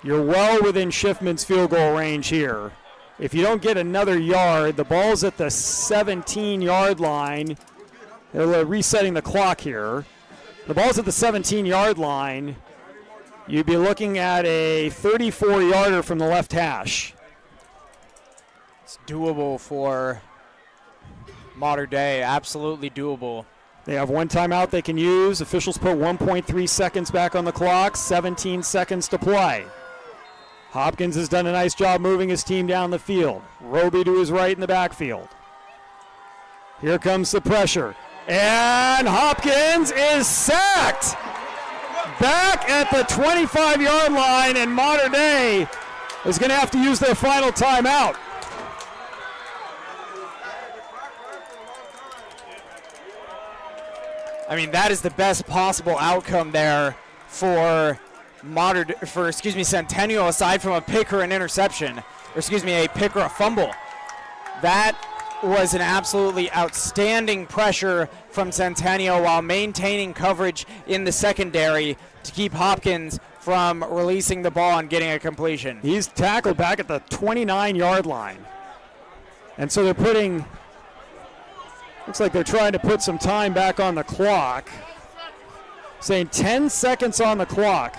K: you're well within Schiffman's field goal range here. If you don't get another yard, the ball's at the 17-yard line. They're resetting the clock here. The ball's at the 17-yard line. You'd be looking at a 34-yarder from the left hash.
L: It's doable for Mater Dei, absolutely doable.
K: They have one timeout they can use. Officials put 1.3 seconds back on the clock, 17 seconds to play. Hopkins has done a nice job moving his team down the field. Roby to his right in the backfield. Here comes the pressure. And Hopkins is sacked. Back at the 25-yard line, and Mater Dei is going to have to use their final timeout.
L: I mean, that is the best possible outcome there for Centennial, aside from a pick or an interception, or a pick or a fumble. That was an absolutely outstanding pressure from Centennial while maintaining coverage in the secondary to keep Hopkins from releasing the ball and getting a completion.
K: He's tackled back at the 29-yard line. And so they're putting, looks like they're trying to put some time back on the clock. Saying 10 seconds on the clock.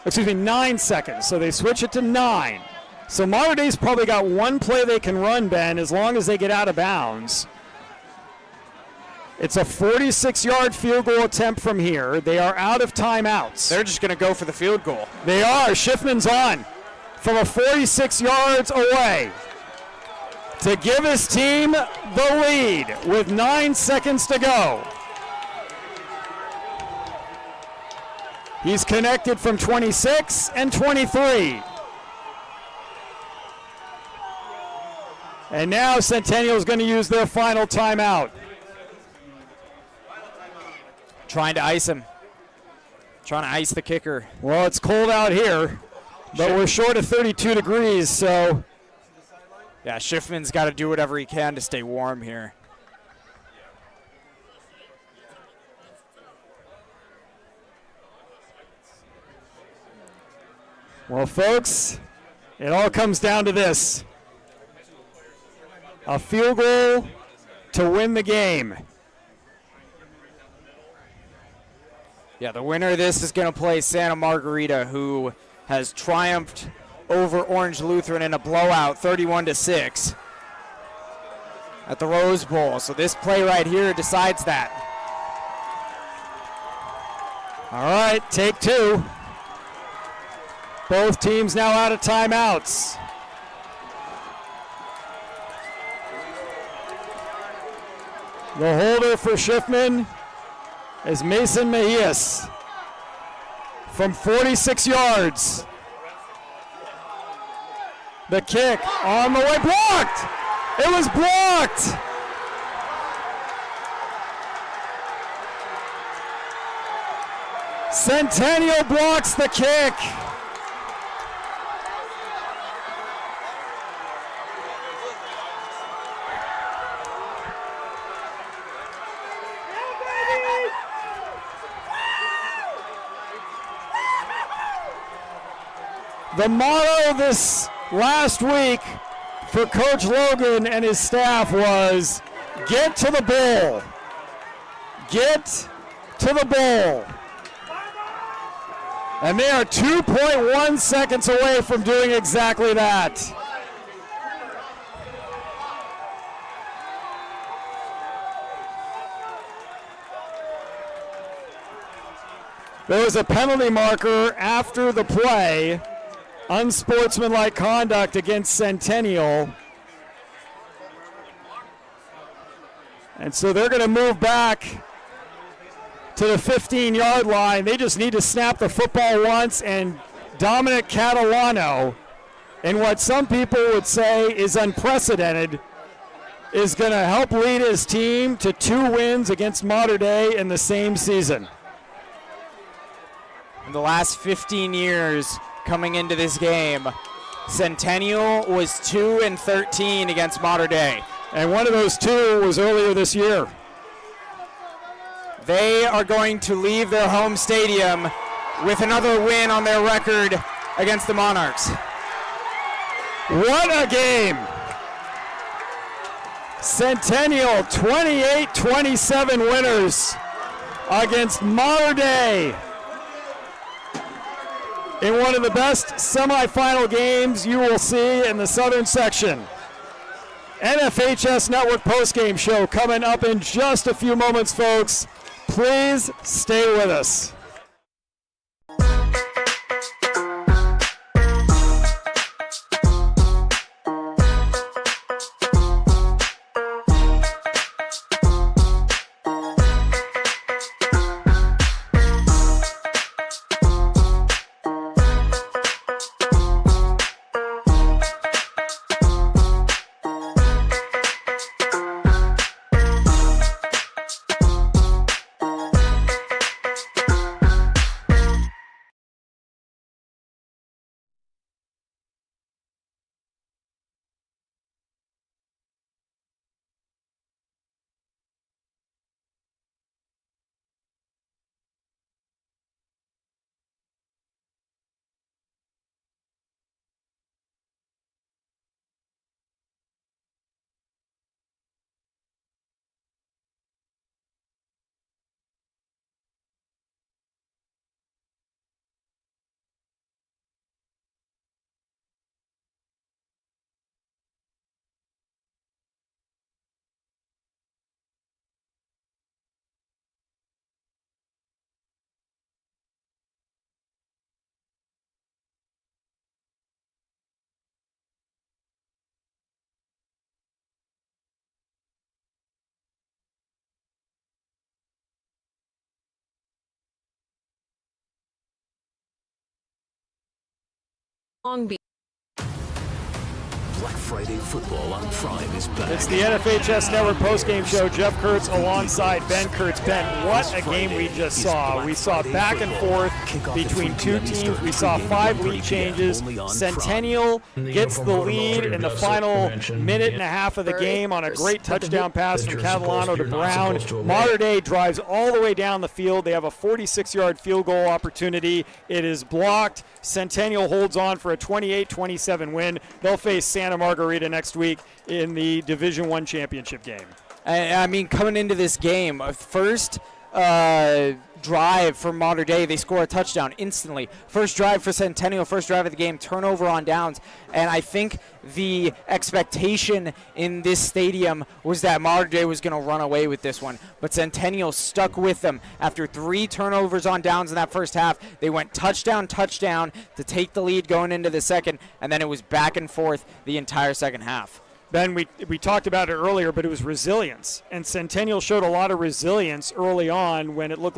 K: 9 seconds. So they switch it to 9. So Mater Dei's probably got one play they can run, Ben, as long as they get out of bounds. It's a 46-yard field goal attempt from here. They are out of timeouts.
L: They're just going to go for the field goal.
K: They are. Schiffman's on from a 46 yards away to give his team the lead with 9 seconds to go. He's connected from 26 and 23. And now Centennial is going to use their final timeout.
L: Trying to ice him. Trying to ice the kicker.
K: Well, it's cold out here, but we're short of 32 degrees, so.
L: Yeah, Schiffman's got to do whatever he can to stay warm here.
K: Well, folks, it all comes down to this. A field goal to win the game.
L: Yeah, the winner of this is going to play Santa Margarita, who has triumphed over Orange Lutheran in a blowout, 31-6 at the Rose Bowl. So this play right here decides that.
K: All right, take two. Both teams now out of timeouts. The holder for Schiffman is Mason Mejias from 46 yards. The kick on the way, blocked! It was blocked! Centennial blocks the kick. The motto this last week for Coach Logan and his staff was, get to the bowl. Get to the bowl. And they are 2.1 seconds away from doing exactly that. There was a penalty marker after the play. Unsportsmanlike conduct against Centennial. And so they're going to move back to the 15-yard line. They just need to snap the football once, and Dominic Catalano, in what some people would say is unprecedented, is going to help lead his team to 2 wins against Mater Dei in the same season.
L: In the last 15 years, coming into this game, Centennial was 2-13 against Mater Dei.
K: And one of those 2 was earlier this year.
L: They are going to leave their home stadium with another win on their record against the Monarchs.
K: What a game! Centennial 28-27 winners against Mater Dei in one of the best semifinal games you will see in the Southern section. NFHS Network postgame show coming up in just a few moments, folks. Please stay with us.
N: Long Beach.
J: Black Friday football on Prime is back.
K: It's the NFHS Network postgame show. Jeff Kurtz alongside Ben Kurtz. Ben, what a game we just saw. We saw back and forth between two teams. We saw 5 lead changes. Centennial gets the lead in the final minute and a half of the game on a great touchdown pass from Catalano to Brown. Mater Dei drives all the way down the field. They have a 46-yard field goal opportunity. It is blocked. Centennial holds on for a 28-27 win. They'll face Santa Margarita next week in the Division I championship game.
L: I mean, coming into this game, first drive for Mater Dei, they score a touchdown instantly. First drive for Centennial, first drive of the game, turnover on downs. And I think the expectation in this stadium was that Mater Dei was going to run away with this one. But Centennial stuck with them. After 3 turnovers on downs in that first half, they went touchdown to take the lead going into the second, and then it was back and forth the entire second half.
K: Ben, we talked about it earlier, but it was resilience. And Centennial showed a lot of resilience early on when it looked like